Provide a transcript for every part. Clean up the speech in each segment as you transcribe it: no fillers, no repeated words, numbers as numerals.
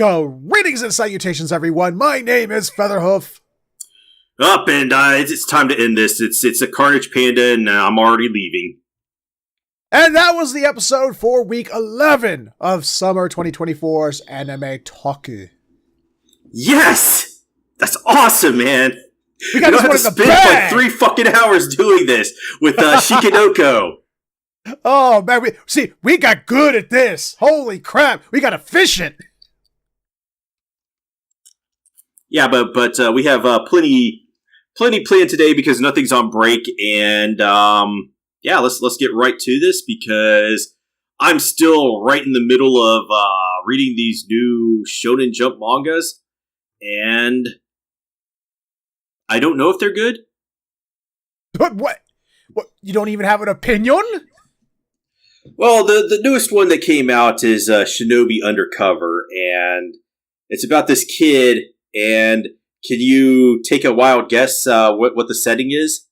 Greetings and salutations, everyone. My name is Featherhoof. Up, and it's time to end this. It's a CarnagePanda, and I'm already leaving. And that was the episode for week 11 of Summer 2024's Anime Talku. Yes! That's awesome, man! We got this one in the spend bag! like 3 fucking hours doing this with Shikinoko. Oh, man, we got good at this. Holy crap, we got efficient. Yeah, but we have plenty planned today because nothing's on break, and yeah, let's get right to this because I'm still right in the middle of reading these new Shonen Jump mangas, and I don't know if they're good. But what? You don't even have an opinion? Well, the newest one that came out is Shinobi Undercover, and it's about this kid. And can you take a wild guess what the setting is?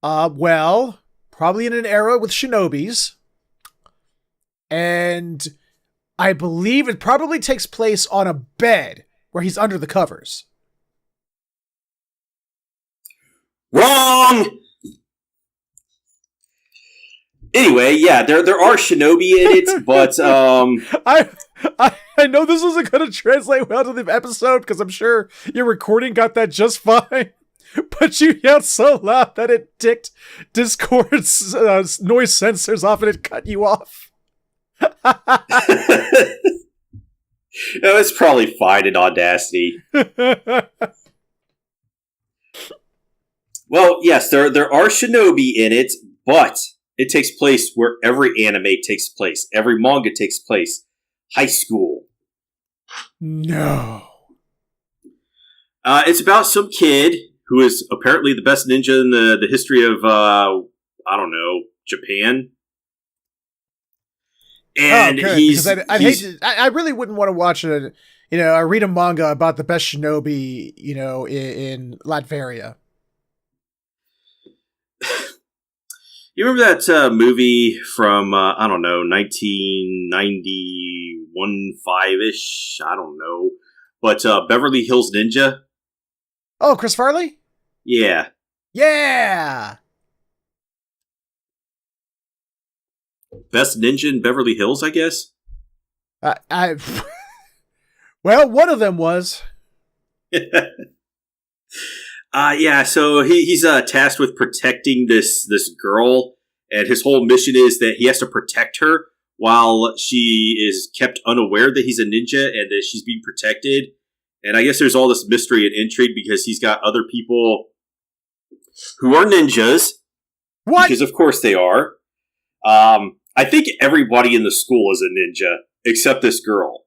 Well, probably in an era with shinobis. And I believe it probably takes place on a bed where he's under the covers. Wrong! Anyway, yeah, there are shinobi in it, but I know this isn't going to translate well to the episode because I'm sure your recording got that just fine, but you yelled so loud that it ticked Discord's noise sensors off and it cut you off. No, it's probably fine in Audacity. Well, yes, there are shinobi in it, but it takes place where every anime takes place. Every manga takes place. High school. No. It's about some kid who is apparently the best ninja in the history of, I don't know, Japan. And I really wouldn't want to watch I read a manga about the best shinobi, in Latveria. You remember that movie from, I don't know, 1991, 5-ish? I don't know. But Beverly Hills Ninja? Oh, Chris Farley? Yeah. Yeah! Best ninja in Beverly Hills, I guess? Well, one of them was. Yeah, so he's tasked with protecting this girl, and his whole mission is that he has to protect her while she is kept unaware that he's a ninja and that she's being protected. And I guess there's all this mystery and intrigue because he's got other people who are ninjas. What? Because of course they are. I think everybody in the school is a ninja except this girl.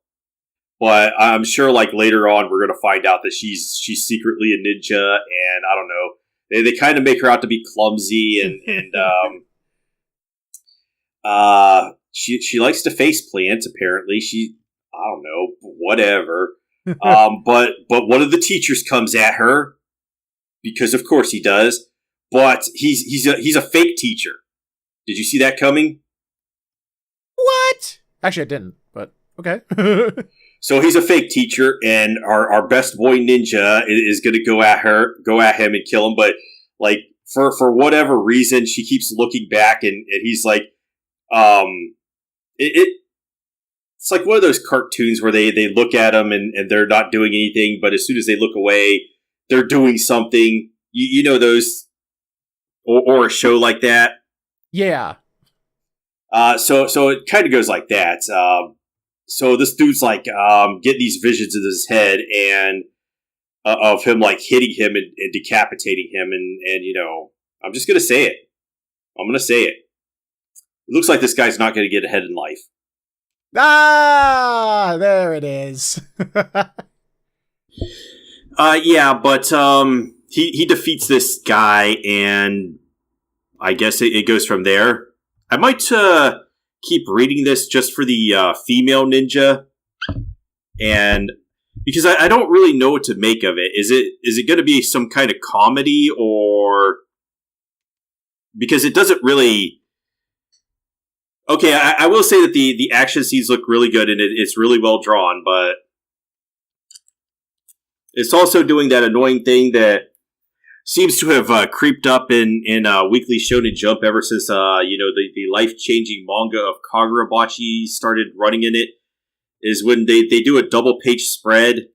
But I'm sure, like, later on, we're going to find out that she's secretly a ninja, and I don't know. They kind of make her out to be clumsy, and she likes to face plants. Apparently, I don't know, whatever. But one of the teachers comes at her because, of course, he does. But he's a fake teacher. Did you see that coming? What? Actually, I didn't. But okay. So he's a fake teacher, and our best boy ninja is going to go at him and kill him. But like for whatever reason, she keeps looking back, and he's like, it's like one of those cartoons where they look at him and they're not doing anything, but as soon as they look away, they're doing something. You know those, or a show like that. Yeah. So it kind of goes like that. So this dude's like getting these visions in his head and of him like hitting him and decapitating him, and I'm just gonna say it. I'm gonna say it. It looks like this guy's not gonna get ahead in life. Ah, there it is. Yeah, but he defeats this guy, and I guess it goes from there. I might keep reading this just for the female ninja, and because I don't really know what to make of it. Is it going to be some kind of comedy, or because it doesn't really? Okay, I will say that the action scenes look really good and it's really well drawn, but It's also doing that annoying thing that seems to have creeped up in Weekly Shonen Jump ever since the life changing manga of Kagurabachi started running in it. Is when they do a double page spread.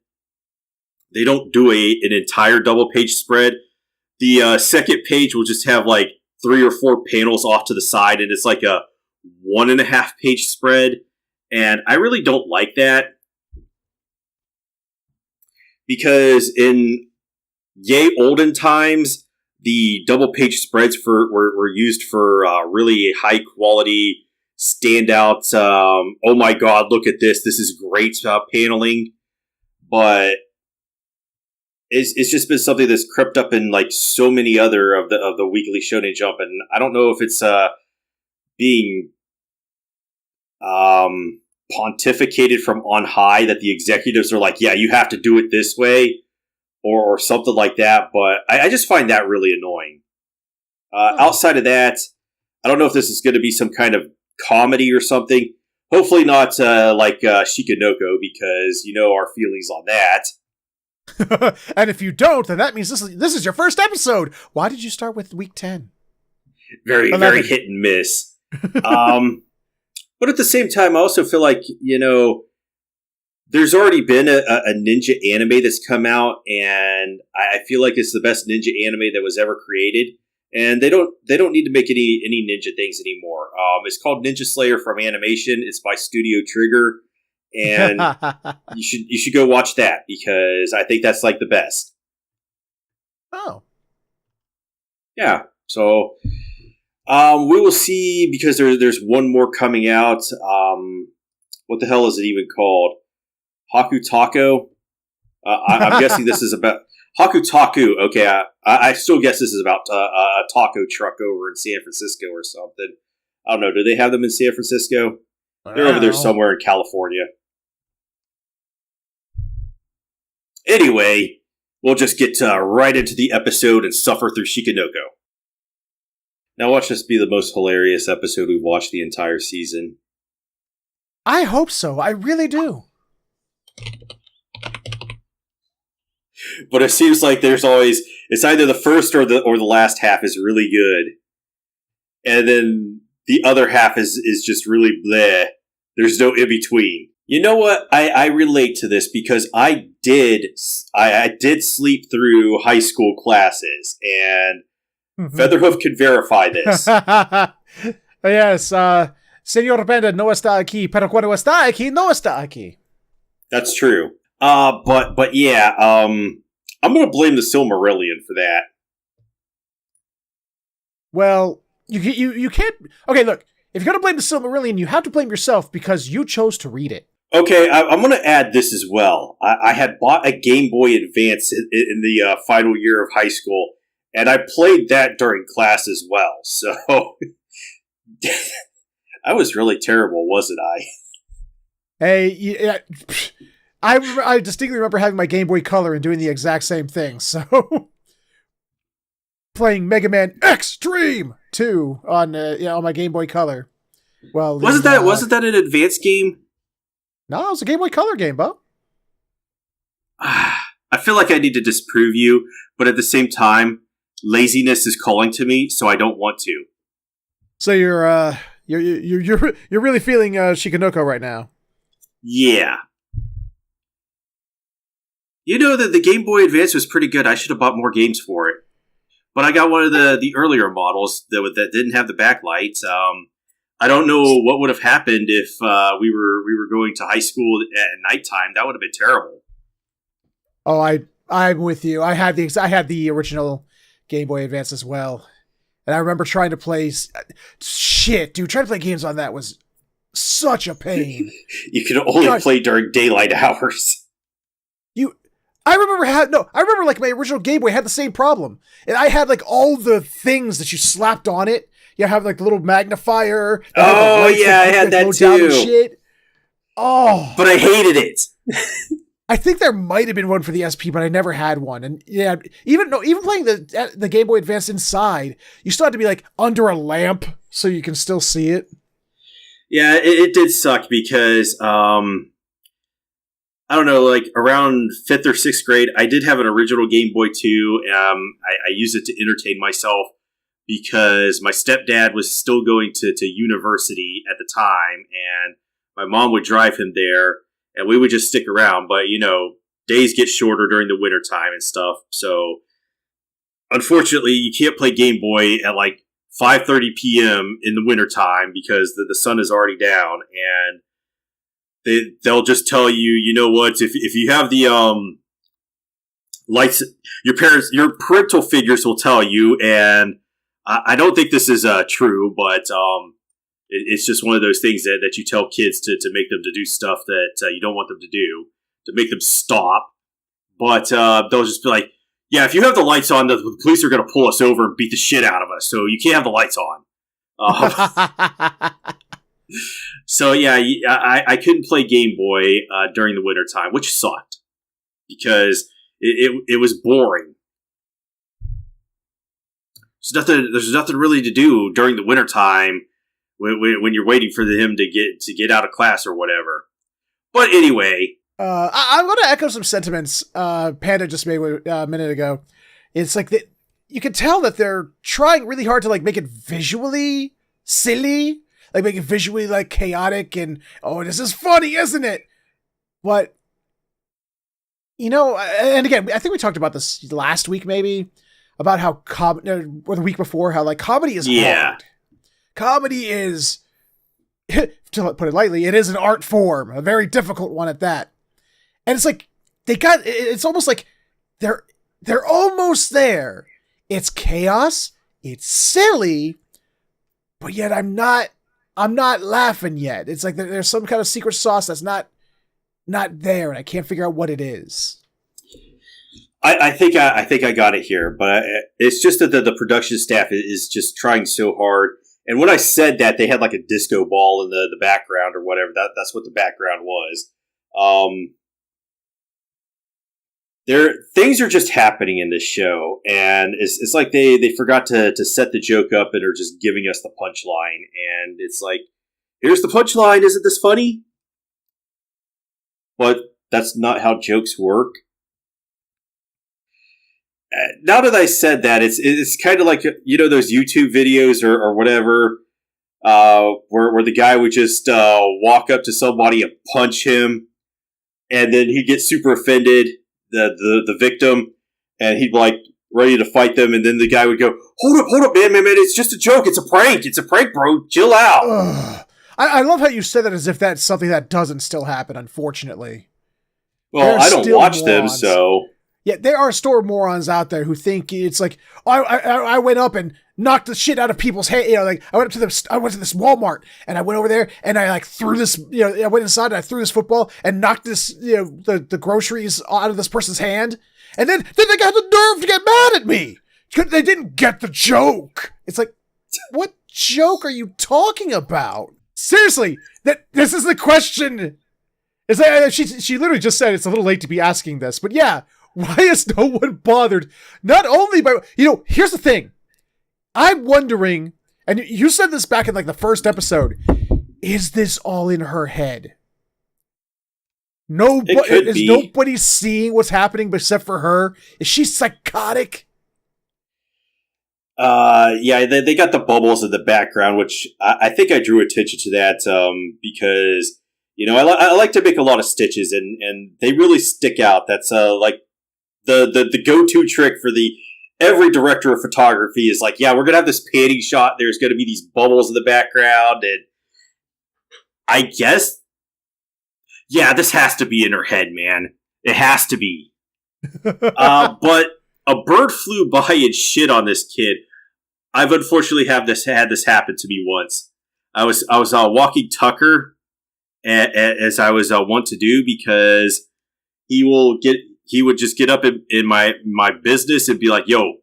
They don't do an entire double page spread. The second page will just have like 3 or 4 panels off to the side, and it's like a 1.5 page spread. And I really don't like that. Because in olden times, the double page spreads were used for really high quality, standout, oh my god, look at this is great paneling. But it's just been something that's crept up in like so many other of the Weekly Shonen Jump, and I don't know if it's being pontificated from on high that the executives are like, yeah, you have to do it this way, or something like that. But I just find that really annoying. Outside of that, I don't know if this is going to be some kind of comedy or something. Hopefully not like Shikanoko, because you know our feelings on that. And if you don't, then that means this is your first episode. Why did you start with week 10? Very hit and miss. But at the same time, I also feel like, there's already been a ninja anime that's come out, and I feel like it's the best ninja anime that was ever created. And they don't need to make any ninja things anymore. It's called Ninja Slayer from Animation. It's by Studio Trigger, and you should go watch that, because I think that's like the best. Oh, yeah. So we will see, because there's one more coming out. What the hell is it even called? Haku Taco. I'm guessing this is about Haku Taku. Okay, I still guess this is about a taco truck over in San Francisco or something. I don't know. Do they have them in San Francisco? They're over there somewhere in California. Anyway, we'll just get right into the episode and suffer through Shikanoko. Now watch this be the most hilarious episode we've watched the entire season. I hope so. I really do. But it seems like there's always, it's either the first or the last half is really good, and then the other half is just really bleh. There's no in between. You know what? I relate to this because I did sleep through high school classes, and Featherhoof can verify this. Yes, Señor Panda no está aquí, pero cuando está aquí, no está aquí. That's true. But yeah, I'm gonna blame the Silmarillion for that. Well, you can't. Okay, look, if you're gonna blame the Silmarillion, you have to blame yourself because you chose to read it. Okay, I'm gonna add this as well. I had bought a Game Boy Advance in the final year of high school, and I played that during class as well. So I was really terrible, wasn't I? Hey, yeah. I distinctly remember having my Game Boy Color and doing the exact same thing. So, playing Mega Man Extreme 2 on my Game Boy Color. Well, wasn't that an advanced game? No, it was a Game Boy Color game, Bo. I feel like I need to disprove you, but at the same time, laziness is calling to me, so I don't want to. So you're really feeling Shikanoko right now. Yeah. You know that the Game Boy Advance was pretty good. I should have bought more games for it. But I got one of the earlier models that didn't have the backlight. I don't know what would have happened if we were going to high school at nighttime. That would have been terrible. Oh, I'm with you. I had the original Game Boy Advance as well. And I remember trying to play trying to play games on that was such a pain. You could only play during daylight hours. I remember like my original Game Boy had the same problem. And I had like all the things that you slapped on it. You have like the little magnifier. Oh yeah, I had that too. Shit. Oh. But I hated it. I think there might have been one for the SP, but I never had one. And yeah, even playing the Game Boy Advance inside, you still had to be like under a lamp so you can still see it. Yeah, it did suck because I don't know, like around 5th or 6th grade, I did have an original Game Boy too. I used it to entertain myself because my stepdad was still going to university at the time, and my mom would drive him there, and we would just stick around. But, days get shorter during the wintertime and stuff. So, unfortunately, you can't play Game Boy at like 5:30 p.m. in the wintertime because the sun is already down, and they'll just tell you, you know what, if you have the lights, your parental figures will tell you, and I don't think this is true, but it's just one of those things that you tell kids to make them to do stuff that you don't want them to do, to make them stop. But they'll just be like, yeah, if you have the lights on, the police are going to pull us over and beat the shit out of us, so you can't have the lights on. So yeah, I couldn't play Game Boy during the wintertime, which sucked because it was boring. There's nothing really to do during the wintertime when you're waiting for him to get out of class or whatever. But anyway, I'm going to echo some sentiments Panda just made a minute ago. It's like you can tell that they're trying really hard to like make it visually silly. Like, make it visually, like, chaotic and, oh, this is funny, isn't it? But, and again, I think we talked about this last week, maybe, about how, or the week before, how, like, comedy is hard. Comedy is, to put it lightly, it is an art form, a very difficult one at that. And it's like, it's almost like they're almost there. It's chaos, it's silly, but yet I'm not laughing yet. It's like there's some kind of secret sauce that's not there, and I can't figure out what it is. I think I got it here, but it's just that the production staff is just trying so hard. And when I said that, they had like a disco ball in the background or whatever. That's what the background was. Things are just happening in this show, and it's like they forgot to set the joke up and are just giving us the punchline. And it's like, here's the punchline. Isn't this funny? But that's not how jokes work. Now that I said that, it's kind of like, those YouTube videos or whatever, where the guy would just walk up to somebody and punch him, and then he'd get super offended, the victim, and he'd be like ready to fight them, and then the guy would go, hold up, man, it's just a joke, it's a prank, bro, chill out. Ugh. I love how you said that as if that's something that doesn't still happen, unfortunately. Well, I don't watch them, so... Yeah, there are still morons out there who think it's like, I went up and knocked the shit out of people's head. I went to this Walmart and I went over there and I like threw this, I went inside and I threw this football and knocked this, the groceries out of this person's hand. And then they got the nerve to get mad at me. They didn't get the joke. It's like, what joke are you talking about? Seriously, this is the question. It's like, she literally just said it's a little late to be asking this, but yeah. Why is no one bothered? Not only by, here's the thing. I'm wondering, and you said this back in like the first episode, is this all in her head? Is nobody seeing what's happening except for her? Is she psychotic? Yeah, they got the bubbles in the background, which I think I drew attention to that because, I like to make a lot of stitches and they really stick out. That's like the go-to trick for every director of photography is like, yeah, we're going to have this panning shot. There's going to be these bubbles in the background. And I guess, yeah, this has to be in her head, man. It has to be. But a bird flew by and shit on this kid. I've unfortunately had this happen to me once. I was walking Tucker as I was wont to do because he would just get up in my business and be like, yo,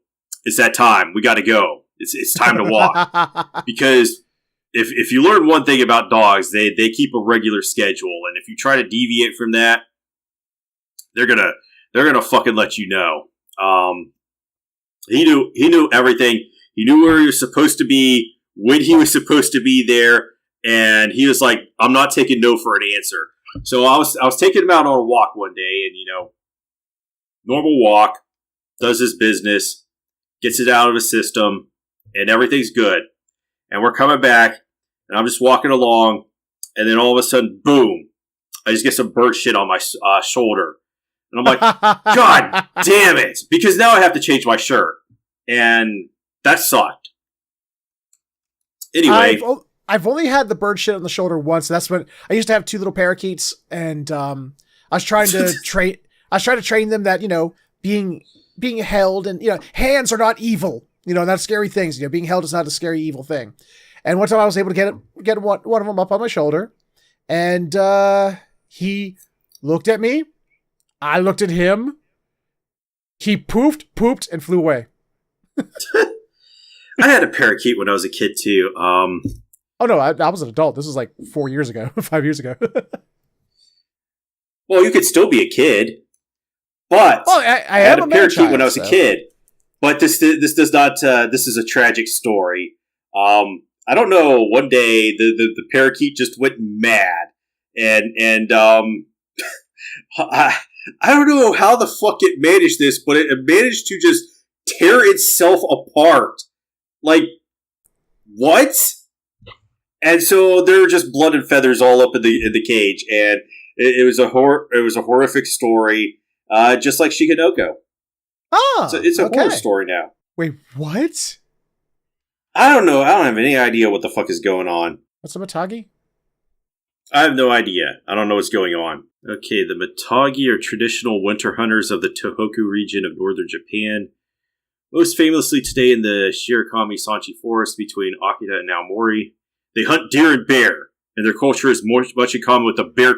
it's that time. We got to go. It's time to walk. Because if you learn one thing about dogs, they keep a regular schedule. And if you try to deviate from that, they're gonna fucking let you know. He knew everything. He knew where he was supposed to be, when he was supposed to be there. And he was like, I'm not taking no for an answer. So I was taking him out on a walk one day, and normal walk, does his business, gets it out of his system, and everything's good. And we're coming back, and I'm just walking along, and then all of a sudden, boom! I just get some bird shit on my shoulder, and I'm like, God damn it! Because now I have to change my shirt, and that sucked. Anyway. I've only had the bird shit on the shoulder once. That's when I used to have 2 little parakeets, and I was trying to train. I was trying to train them that being held, and hands are not evil. Not scary things. Being held is not a scary evil thing. And one time I was able to get one of them up on my shoulder, and he looked at me. I looked at him. He pooped, and flew away. I had a parakeet when I was a kid too. Oh no, I was an adult. This was like 4 years ago, 5 years ago. Well, you could still be a kid, but I had am a parakeet when I was a kid. But this does not. This is a tragic story. I don't know. One day the parakeet just went mad, and I don't know how the fuck it managed this, but it managed to just tear itself apart. Like, what? And so there were just blood and feathers all up in the cage, and it was a horrific story, just like Shikanoko. Oh, it's a horror story now. Wait, what? I don't know. I don't have any idea what the fuck is going on. What's a Matagi? I have no idea. I don't know what's going on. Okay, the Matagi are traditional winter hunters of the Tohoku region of northern Japan. Most famously today in the Shirakami-Sanchi forest between Akita and Aomori. They hunt deer and bear, and their culture is much in common with the bear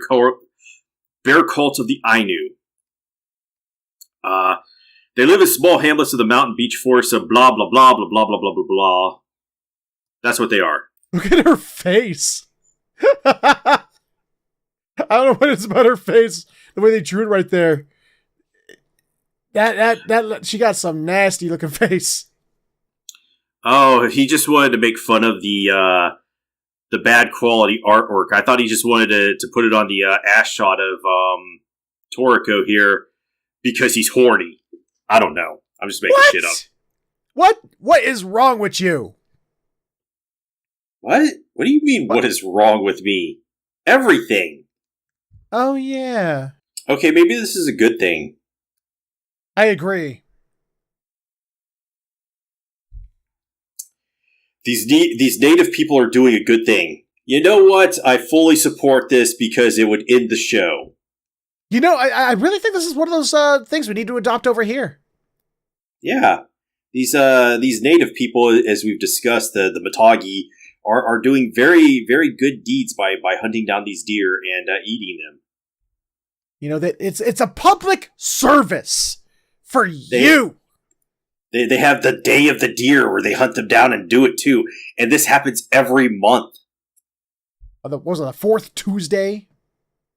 cult of the Ainu. They live in small hamlets of the mountain beach forests of blah, blah, blah, blah, blah, blah, blah, blah, blah. That's what they are. Look at her face. I don't know what it's about her face. The way they drew it right there. That she got some nasty looking face. Oh, he just wanted to make fun of the bad quality artwork. I thought he just wanted to put it on the ass shot of Toriko here because he's horny. I don't know. I'm just making shit up. What is wrong with you? What? What do you mean, what is wrong with me? Everything. Oh, yeah. Okay, maybe this is a good thing. I agree. These native people are doing a good thing. You know what? I fully support this because it would end the show. I really think this is one of those things we need to adopt over here. Yeah. These native people, as we've discussed, the Matagi, are doing very, very good deeds by hunting down these deer and eating them. That it's a public service for you. They have the Day of the Deer where they hunt them down and do it too. And this happens every month. What was it, the 4th Tuesday?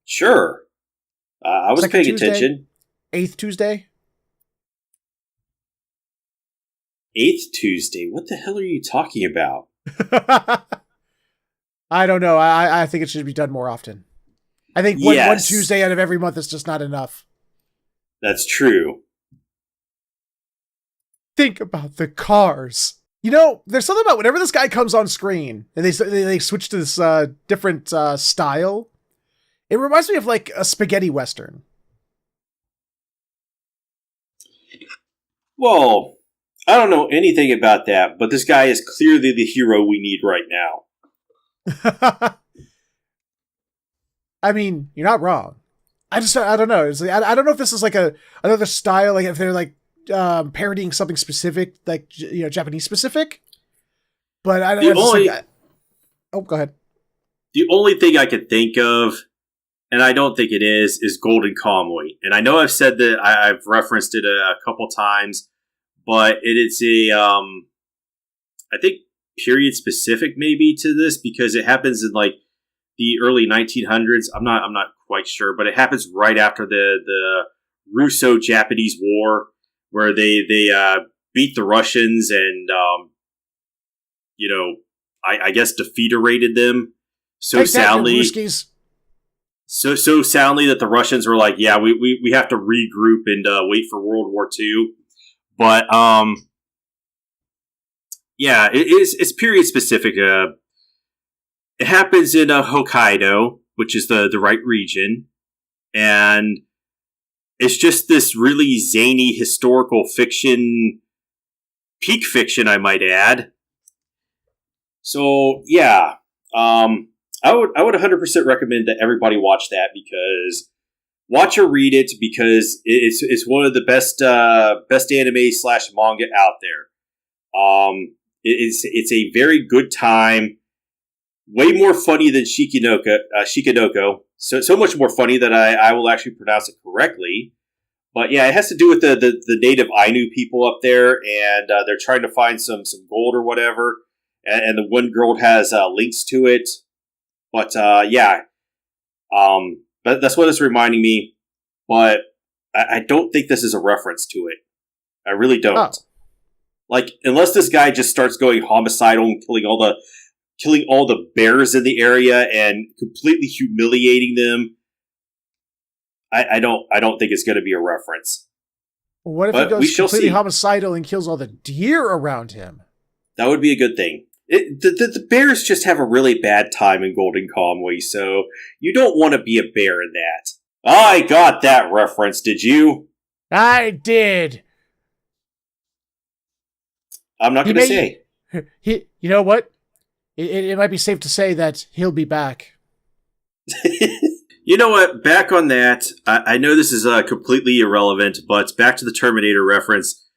Sure. I was paying attention. 8th Tuesday? 8th Tuesday? What the hell are you talking about? I don't know. I think it should be done more often. I think one Tuesday out of every month is just not enough. That's true. Think about the cars. There's something about whenever this guy comes on screen and they switch to this different style, it reminds me of like a spaghetti western. Well, I don't know anything about that, but this guy is clearly the hero we need right now. I mean, you're not wrong. I don't know. It's like, I don't know if this is like another style, like if they're like parodying something specific, like Japanese specific. But I don't know. Oh, go ahead. The only thing I can think of, and I don't think it is Golden Kamuy. And I know I've said that I've referenced it a couple times, but it's I think period specific maybe to this because it happens in like the early 1900s. I'm not quite sure, but it happens right after the Russo-Japanese War, where they beat the Russians and I guess defeated them so soundly. so soundly that the Russians were like, yeah, we have to regroup and wait for World War II. But yeah, it's period specific. It happens in Hokkaido, which is the right region, and it's just this really zany historical fiction, peak fiction, I might add. So yeah, I would 100% recommend that everybody watch that, because watch or read it, because it's one of the best anime / manga out there. It's a very good time. Way more funny than Shikinoko. So much more funny that I will actually pronounce it correctly. But yeah, it has to do with the native Ainu people up there, and they're trying to find some gold or whatever. And the one girl has links to it. But yeah, but that's what it's reminding me. But I don't think this is a reference to it. I really don't. Oh. Like, unless this guy just starts going homicidal and killing all the bears in the area and completely humiliating them, I don't think it's going to be a reference. Well, what if he goes completely homicidal and kills all the deer around him? That would be a good thing. The bears just have a really bad time in Golden Kamuy, so you don't want to be a bear in that. I got that reference, did you? I did. I'm not going to say. You know what? It might be safe to say that he'll be back. You know what? Back on that, I know this is completely irrelevant, but back to the Terminator reference.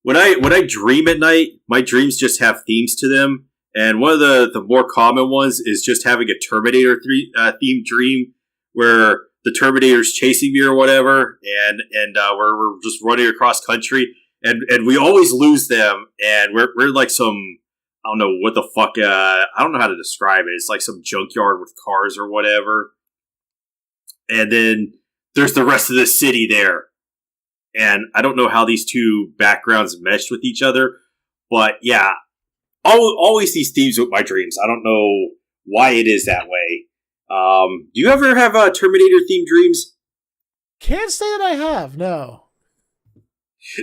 When I dream at night, my dreams just have themes to them, and one of the more common ones is just having a Terminator themed dream where the Terminator's chasing me or whatever, and we're just running across country, and we always lose them, and we're like some, I don't know what the fuck, I don't know how to describe it. It's like some junkyard with cars or whatever. And then there's the rest of the city there. And I don't know how these two backgrounds meshed with each other. But yeah, always these themes with my dreams. I don't know why it is that way. Do you ever have Terminator-themed dreams? Can't say that I have, no.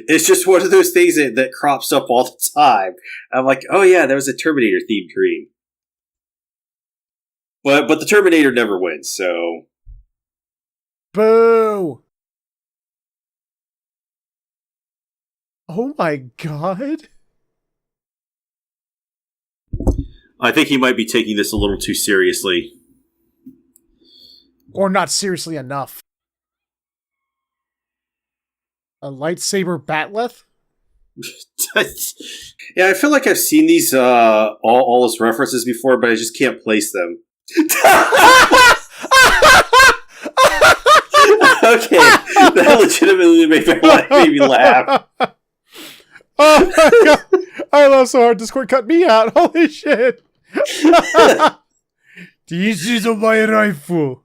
It's just one of those things that crops up all the time. I'm like, oh yeah, there was a Terminator-themed dream. But the Terminator never wins, so... Boo! Oh my god. I think he might be taking this a little too seriously. Or not seriously enough. A lightsaber batleth? Yeah, I feel like I've seen these all those references before, but I just can't place them. Okay, that legitimately made me laugh. Oh my god! I laughed so hard, Discord cut me out. Holy shit! This is my rifle.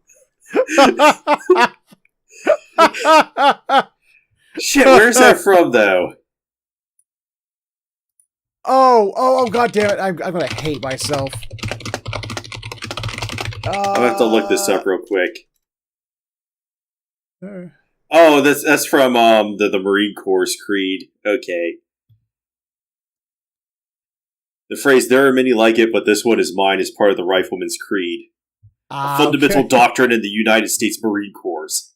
Shit, where's that from, though? Oh, god damn it. I'm gonna hate myself. I'm gonna have to look this up real quick. Oh, that's from the Marine Corps creed. Okay. The phrase, there are many like it, but this one is mine, is part of the Rifleman's Creed. A fundamental doctrine in the United States Marine Corps.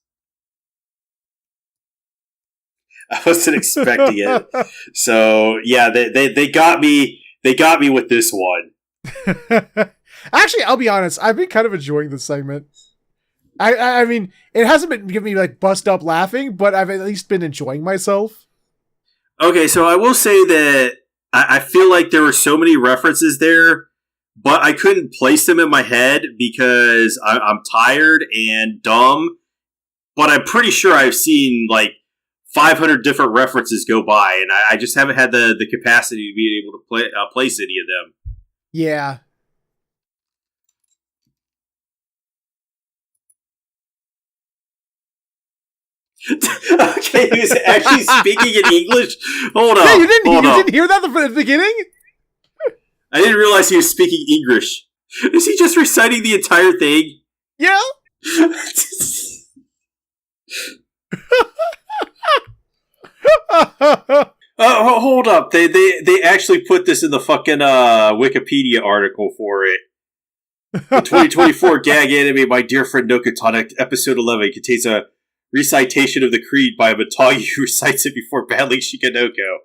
I wasn't expecting it. So, yeah, they got me. They got me with this one. Actually, I'll be honest. I've been kind of enjoying this segment. I mean, it hasn't been giving me, like, bust up laughing, but I've at least been enjoying myself. Okay, so I will say that I feel like there were so many references there, but I couldn't place them in my head because I'm tired and dumb. But I'm pretty sure I've seen, like, 500 different references go by, and I just haven't had the capacity to be able to place any of them. Yeah. Okay, he was actually speaking in English? Hold on. Yeah, you didn't hear that at the beginning? I didn't realize he was speaking English. Is he just reciting the entire thing? Yeah. Hold up. They actually put this in the fucking Wikipedia article for it. The 2024 gag anime My Dear Friend Nokatonic, episode 11, contains a recitation of the Creed by a Matagi who recites it before battling Shikanoko.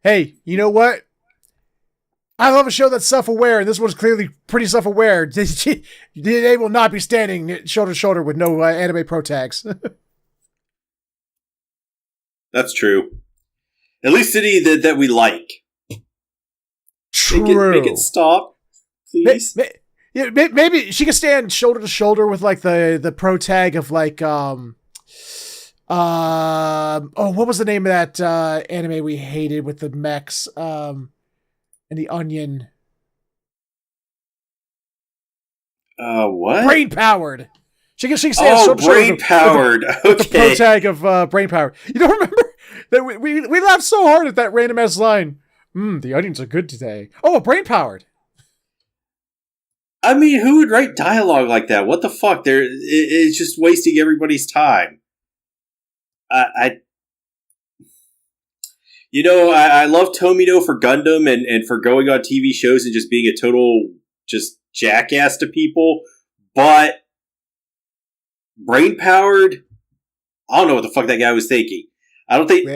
Hey, you know what? I love a show that's self-aware, and this one's clearly pretty self-aware. They will not be standing shoulder to shoulder with no anime pro tags. That's true. At least any that we like. True. Make it stop, please. Maybe she can stand shoulder to shoulder with like the pro tag of like what was the name of that anime we hated with the mechs and the onion? What? Brain powered. She can stand shoulder to shoulder brain powered. with the pro tag of brain powered. You don't remember that we laughed so hard at that random ass line. The onions are good today. Oh, brain powered. I mean, who would write dialogue like that? What the fuck? It's just wasting everybody's time. I love Tomino for Gundam and for going on TV shows and just being a total just jackass to people, but brain powered. I don't know what the fuck that guy was thinking. I don't think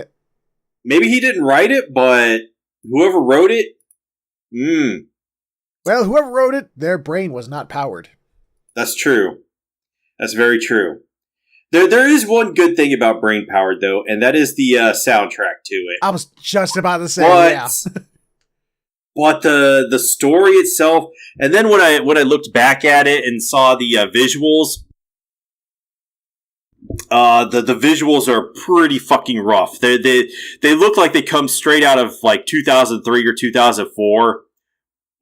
maybe he didn't write it, but whoever wrote it, Well, whoever wrote it, their brain was not powered. That's true. That's very true. There is one good thing about Brain Powered, though, and that is the soundtrack to it. I was just about to say, yeah. But the story itself, and then when I looked back at it and saw the visuals, the visuals are pretty fucking rough. They look like they come straight out of like 2003 or 2004.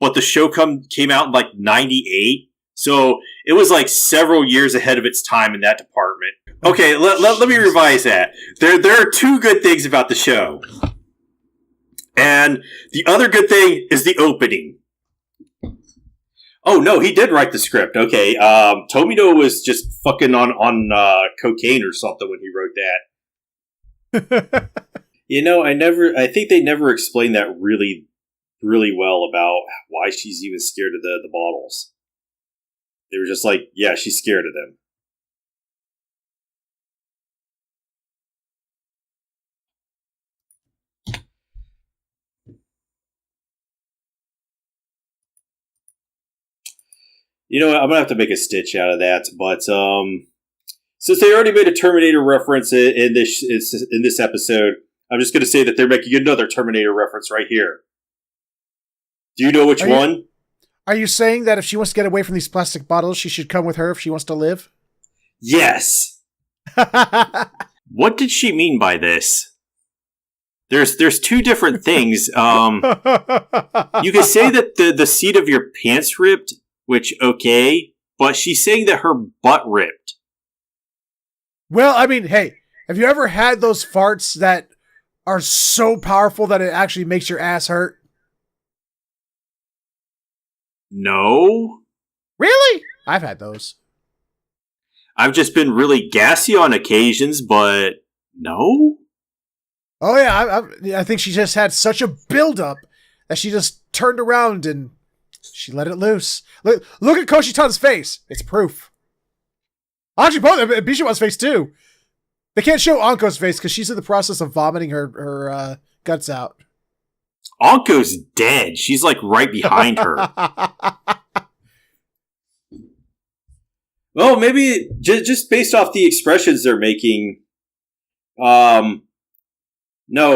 But the show came out in like 98, so it was like several years ahead of its time in that department. Okay, let me revise that. There are two good things about the show. And the other good thing is the opening. Oh, no, he did write the script. Okay, Tomino was just fucking on cocaine or something when he wrote that. I think they never explained that really well about why she's even scared of the bottles. They were just like, yeah, she's scared of them. You know what? I'm going to have to make a stitch out of that, but since they already made a Terminator reference in this episode, I'm just going to say that they're making another Terminator reference right here. Do you know which one? Are you saying that if she wants to get away from these plastic bottles, she should come with her if she wants to live? Yes. What did she mean by this? There's two different things. You can say that the seat of your pants ripped, which, okay, but she's saying that her butt ripped. Well, I mean, hey, have you ever had those farts that are so powerful that it actually makes your ass hurt? No. Really? I've had those. I've just been really gassy on occasions, but no. Oh yeah, I think she just had such a buildup that she just turned around and she let it loose. Look at Koshitan's face. It's proof. Actually, both Bishima's face too. They can't show Anko's face because she's in the process of vomiting her guts out. Anko's dead. She's like right behind her. Well, maybe just based off the expressions they're making. No,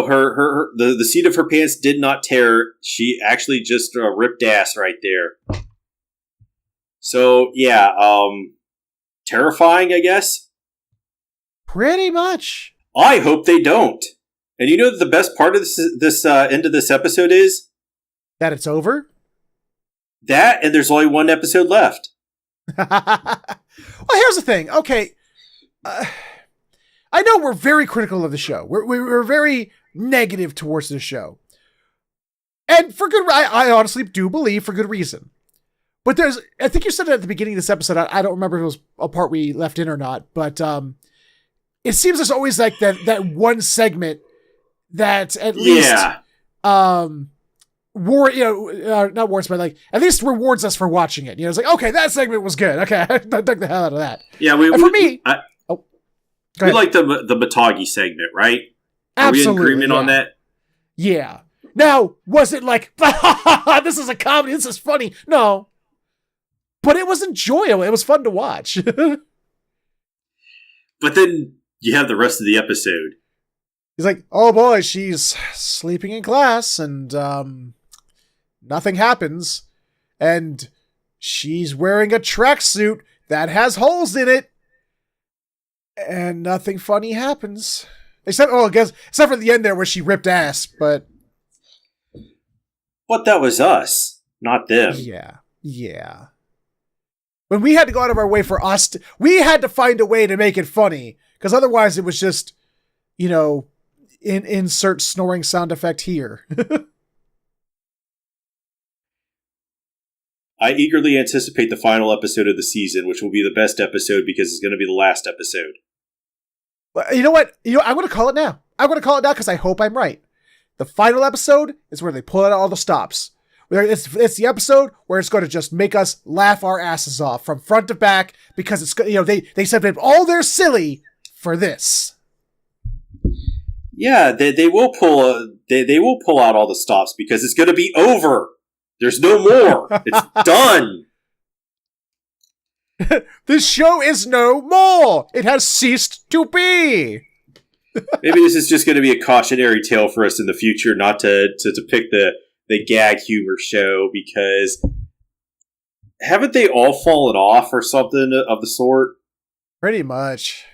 the seat of her pants did not tear. She actually just ripped ass right there. So yeah, terrifying, I guess. Pretty much. I hope they don't. And you know what the best part of this end of this episode is? That it's over? That, and there's only one episode left. Well, here's the thing. Okay. I know we're very critical of the show. We're very negative towards the show. And for good I honestly do believe for good reason. But I think you said it at the beginning of this episode. I don't remember if it was a part we left in or not, but it seems there's always like that one segment that at least not warrants, but like at least rewards us for watching it. It's like, okay, that segment was good. Okay, I took the hell out of that. Yeah, we like the Matagi segment, right? Absolutely, are we in agreement on that? Yeah. Now, was it like, this is a comedy, this is funny? No. But it was enjoyable. It was fun to watch. But then you have the rest of the episode. He's like, oh boy, she's sleeping in class and nothing happens. And she's wearing a tracksuit that has holes in it. And nothing funny happens. Except for the end there where she ripped ass, but that was us, not them. Yeah. When we had to go out of our way for us, we had to find a way to make it funny. Because otherwise it was just, insert snoring sound effect here. I eagerly anticipate the final episode of the season, which will be the best episode because it's going to be the last episode. You know what? I'm going to call it now. I'm going to call it now because I hope I'm right. The final episode is where they pull out all the stops. It's the episode where it's going to just make us laugh our asses off from front to back because it's they said all their silly for this. Yeah, they will pull they will pull out all the stops because it's going to be over. There's no more. It's done. This show is no more. It has ceased to be. Maybe this is just going to be a cautionary tale for us in the future, not to depict the gag humor show, because haven't they all fallen off or something of the sort? Pretty much.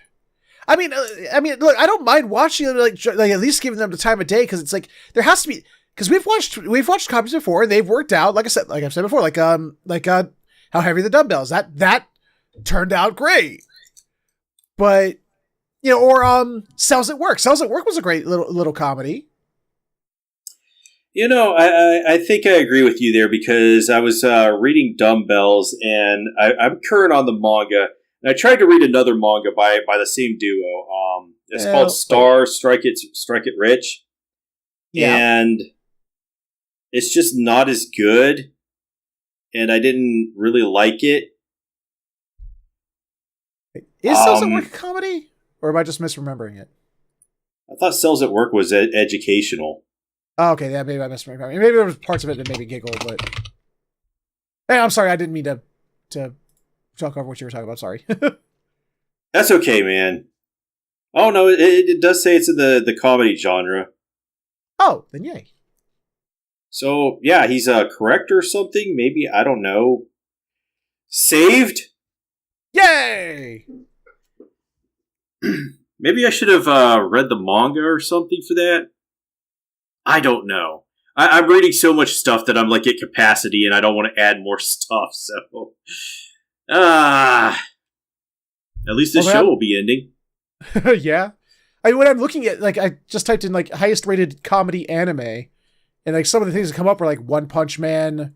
I mean, look, I don't mind watching them, like at least giving them the time of day, because it's like there has to be, because we've watched comedies before, and they've worked out. Like I've said before, like How Heavy the Dumbbells, that turned out great. But or Cells at Work. Cells at Work was a great little comedy. I think I agree with you there, because I was reading Dumbbells, and I'm current on the manga. And I tried to read another manga by the same duo. It's called Strike It Rich. Yeah. And it's just not as good. And I didn't really like it. Is Cells at Work a comedy? Or am I just misremembering it? I thought Cells at Work was educational. Oh, okay, yeah, maybe I misremembered. Maybe there was parts of it that made me giggle, but hey, I'm sorry, I didn't mean to talk over what you were talking about. Sorry. That's okay, man. Oh no, it does say it's in the comedy genre. Oh, then yay. So yeah, he's correct or something. Maybe, I don't know. Saved. Yay! Maybe I should have read the manga or something for that. I don't know. I'm reading so much stuff that I'm like at capacity, and I don't want to add more stuff. So, at least this show will be ending. Yeah. When I'm looking at, like, I just typed in like highest rated comedy anime, and like some of the things that come up are like One Punch Man,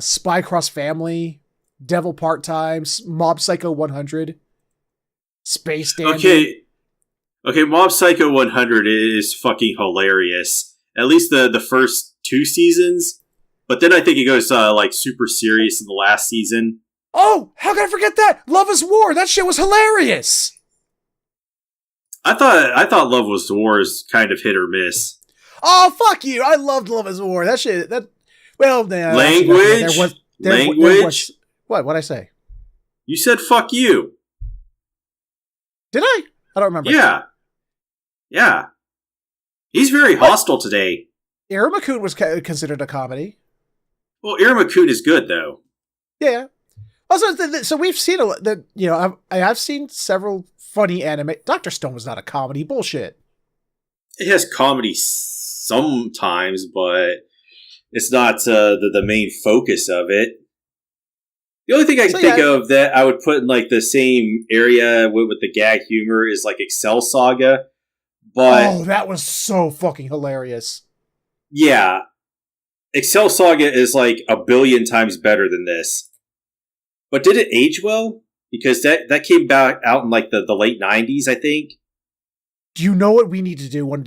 Spy Cross Family, Devil Part Time, Mob Psycho 100, Space Dandy. Okay, Mob Psycho 100 is fucking hilarious. At least the first 2 seasons. But then I think it goes like super serious in the last season. Oh, how can I forget that? Love is War. That shit was hilarious. I thought Love was War is kind of hit or miss. Oh, fuck you. I loved Love is War. That shit, language? Language? What'd I say? You said fuck you. Did I? I don't remember. Yeah. He's very hostile today. Iruma-kun was considered a comedy. Well, Iruma-kun is good, though. Yeah. Also, so we've seen I've seen several funny anime. Dr. Stone was not a comedy. Bullshit. It has comedy sometimes, but it's not the main focus of it. The only thing I can think of that I would put in like the same area with the gag humor is like Excel Saga. But that was so fucking hilarious. Yeah. Excel Saga is like a billion times better than this. But did it age well? Because that came back out in like the late 90s, I think. Do you know what we need to do one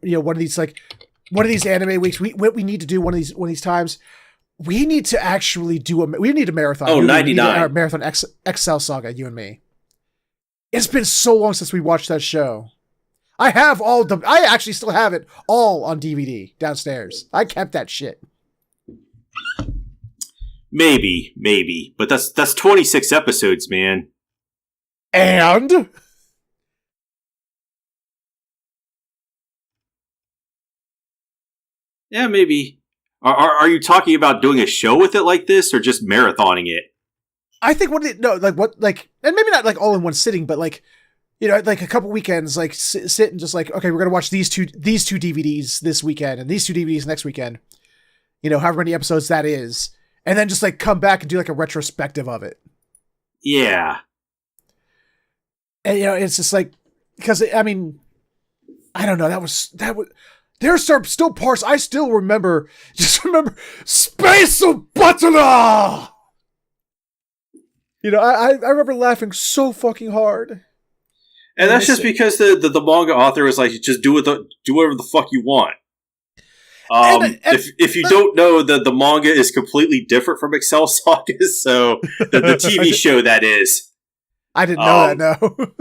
of these anime weeks? What we need to do one of these times. We need to actually we need a marathon. Oh, 99. Marathon Excel Saga, you and me. It's been so long since we watched that show. I actually still have it all on DVD downstairs. I kept that shit. Maybe. But that's 26 episodes, man. And yeah, maybe. Are you talking about doing a show with it like this, or just marathoning it? I think and maybe not like all in one sitting, but like, like a couple weekends, like sit and just like, okay, we're gonna watch these two DVDs this weekend and these two DVDs next weekend. However many episodes that is, and then just like come back and do like a retrospective of it. Yeah. And it's just like, because I mean, I don't know. That was. There's still parts I still remember. Just remember Space Butler. I remember laughing so fucking hard. And that's just because the manga author was like, just do whatever the fuck you want. If you don't know, the manga is completely different from Excel Saga, so the TV show that is. I didn't know that. No.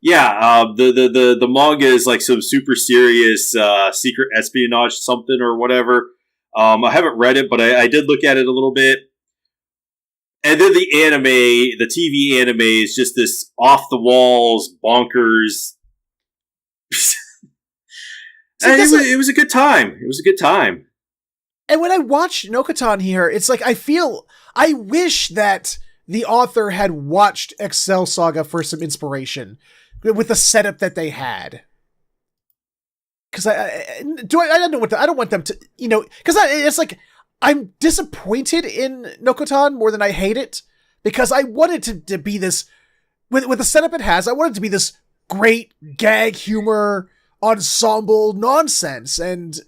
Yeah, the manga is like some super serious secret espionage something or whatever. I haven't read it, but I did look at it a little bit. And then the TV anime is just this off the walls bonkers. And it was a good time. It was a good time. And when I watch Nokotan here, it's like I wish that the author had watched Excel Saga for some inspiration with the setup that they had. Because I don't want them to, because it's like, I'm disappointed in Nokotan more than I hate it, because I wanted to be this, with the setup it has, I wanted to be this great gag humor ensemble nonsense, and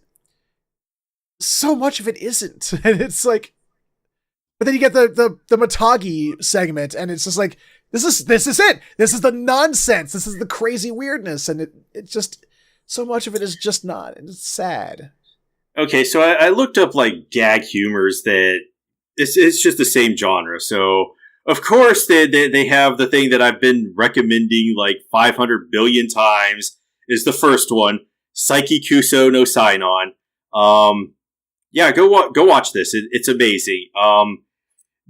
so much of it isn't. And it's like, but then you get the Matagi segment, and it's just like, this is it. This is the nonsense. This is the crazy weirdness, and it just, so much of it is just not, and it's sad. Okay, so I looked up like gag humors that it's just the same genre. So of course they have the thing that I've been recommending like 500 billion times is the first one, Saiki Kuso no Sainon. Yeah, go watch this. It's amazing.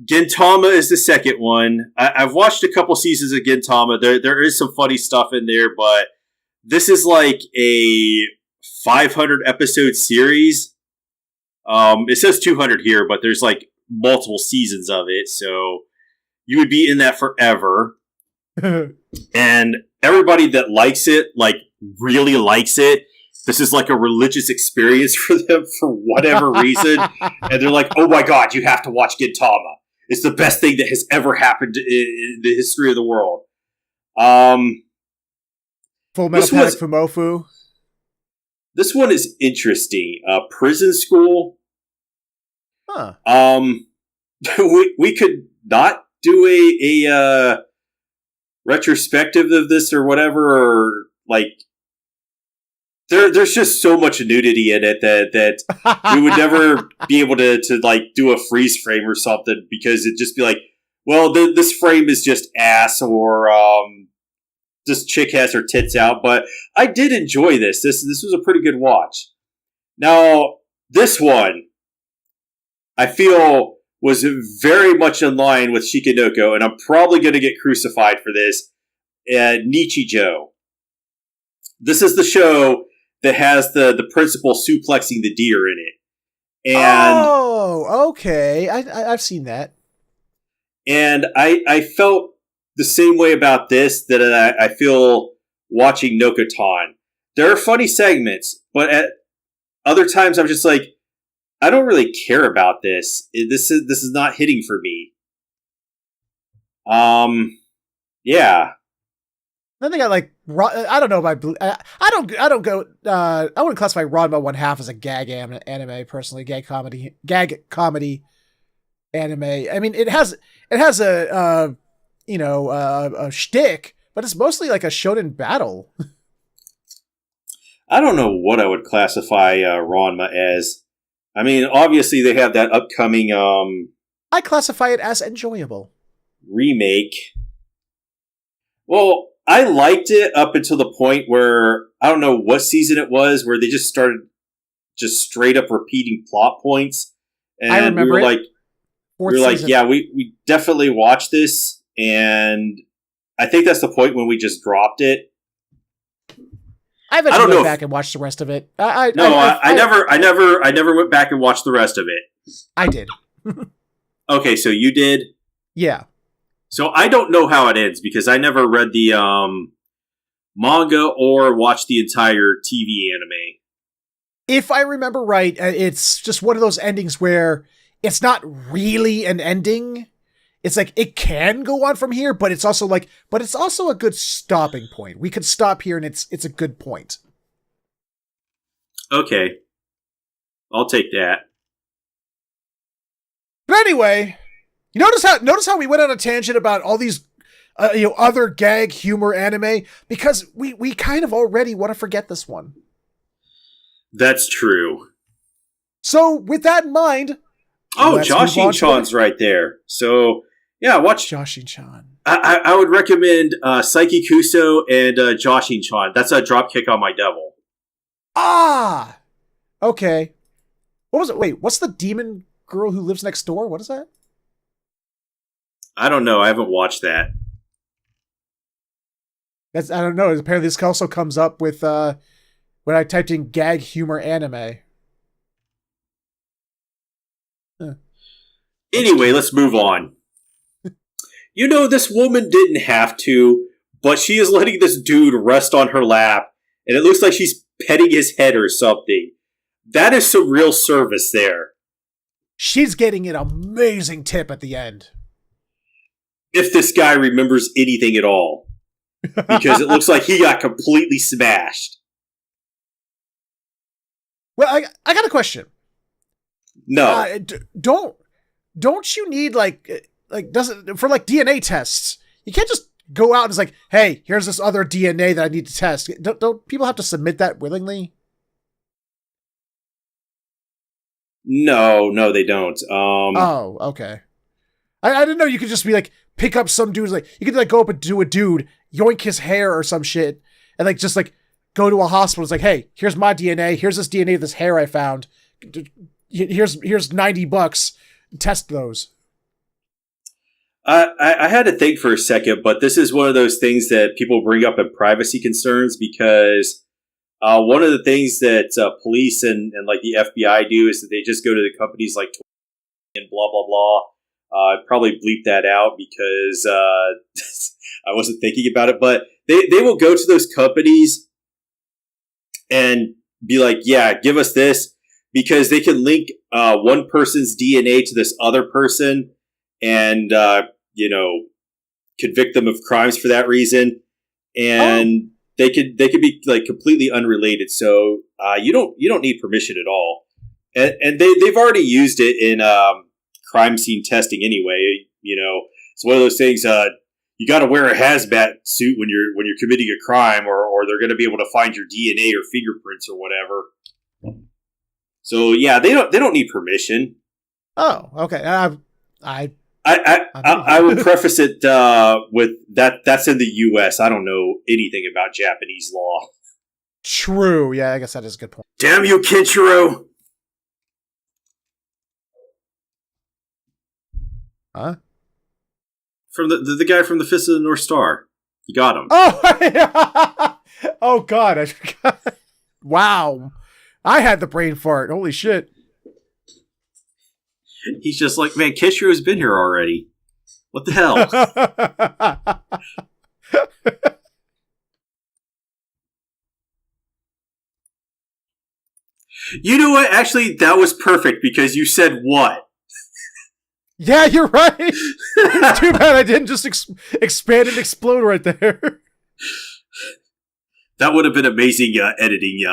Gintama is the second one. I've watched a couple seasons of Gintama. There is some funny stuff in there, but this is like a 500 episode series. It says 200 here, but there's like multiple seasons of it, so you would be in that forever. And everybody that likes it, like really likes it, this is like a religious experience for them for whatever reason. And they're like, oh my god, you have to watch Gintama. It's the best thing that has ever happened in the history of the world. Full Metal Panic Fumofu. This one is interesting. Prison School. Huh. We could not do a retrospective of this or whatever, or like there's just so much nudity in it that we would never be able to like do a freeze frame or something, because it'd just be like, well, this frame is just ass, or this chick has her tits out. But I did enjoy this. This was a pretty good watch. Now, this one, I feel, was very much in line with Shikinoko, and I'm probably going to get crucified for this. Nichijou. This is the show that has the principal suplexing the deer in it. And oh, okay. I've seen that. And I felt the same way about this that I feel watching Nokotan. There are funny segments, but at other times I'm just like, I don't really care about this. This is not hitting for me. Yeah. Then they got like I don't know about I don't go I wouldn't classify Ranma one half as a gag anime personally, gag comedy anime. I mean, it has a a shtick, but it's mostly like a shonen battle. I don't know what I would classify Ranma as. I mean, obviously they have that upcoming I classify it as enjoyable. remake. Well, I liked it up until the point where I don't know what season it was, where they just started just straight up repeating plot points, and I remember we were it. like, Fourth season. yeah, we definitely watched this, and I think that's the point when we just dropped it. I haven't went back and watched the rest of it. I never went back and watched the rest of it. I did. Okay, so you did? Yeah. So I don't know how it ends because I never read the manga or watched the entire TV anime. If I remember right, it's just one of those endings where it's not really an ending. It's like it can go on from here, but it's also a good stopping point. We could stop here and it's a good point. Okay. I'll take that. But anyway, you notice how we went on a tangent about all these other gag humor anime because we kind of already want to forget this one. That's true. So with that in mind, Joshin-chan's right there. So yeah, watch Joshin-chan. I would recommend Saiki Kuso and Joshin-chan. That's a Dropkick on My Devil. Ah, okay. What was it? Wait, what's the demon girl who lives next door? What is that? I don't know. I haven't watched that. I don't know. Apparently, this also comes up with when I typed in gag humor anime. Huh. Anyway, let's move on. You know, this woman didn't have to, but she is letting this dude rest on her lap, and it looks like she's petting his head or something. That is some real service there. She's getting an amazing tip at the end. If this guy remembers anything at all. Because it looks like he got completely smashed. Well, I got a question. No. Don't you need for DNA tests? You can't just go out and it's like, hey, here's this other DNA that I need to test. Don't people have to submit that willingly? No, they don't. Oh, okay. I didn't know you could just be like, pick up some dude's you could go up and do a dude, yoink his hair or some shit, and just go to a hospital. It's like, hey, here's my DNA. Here's this DNA of this hair I found. Here's $90. Test those. I had to think for a second, but this is one of those things that people bring up in privacy concerns because one of the things that police and the FBI do is that they just go to the companies like and blah, blah, blah. Probably bleep that out because I wasn't thinking about it, but they will go to those companies and be like, yeah, give us this because they can link one person's DNA to this other person and, convict them of crimes for that reason. And they could be completely unrelated. So you don't need permission at all. And they've already used it in crime scene testing anyway. It's one of those things. You got to wear a hazmat suit when you're committing a crime, or they're going to be able to find your DNA or fingerprints or whatever. So yeah, they don't need permission. Oh, okay. I would preface it with that. That's in the U.S. I don't know anything about Japanese law. True. Yeah, I guess that is a good point. Damn you, Kenshiro! Huh? From the guy from the Fist of the North Star. You got him. Oh, oh God! I forgot. Wow, I had the brain fart. Holy shit! He's just like, man, Kishiro's been here already. What the hell? You know what? Actually, that was perfect because you said what? Yeah, you're right. Too bad I didn't just expand and explode right there. That would have been amazing editing.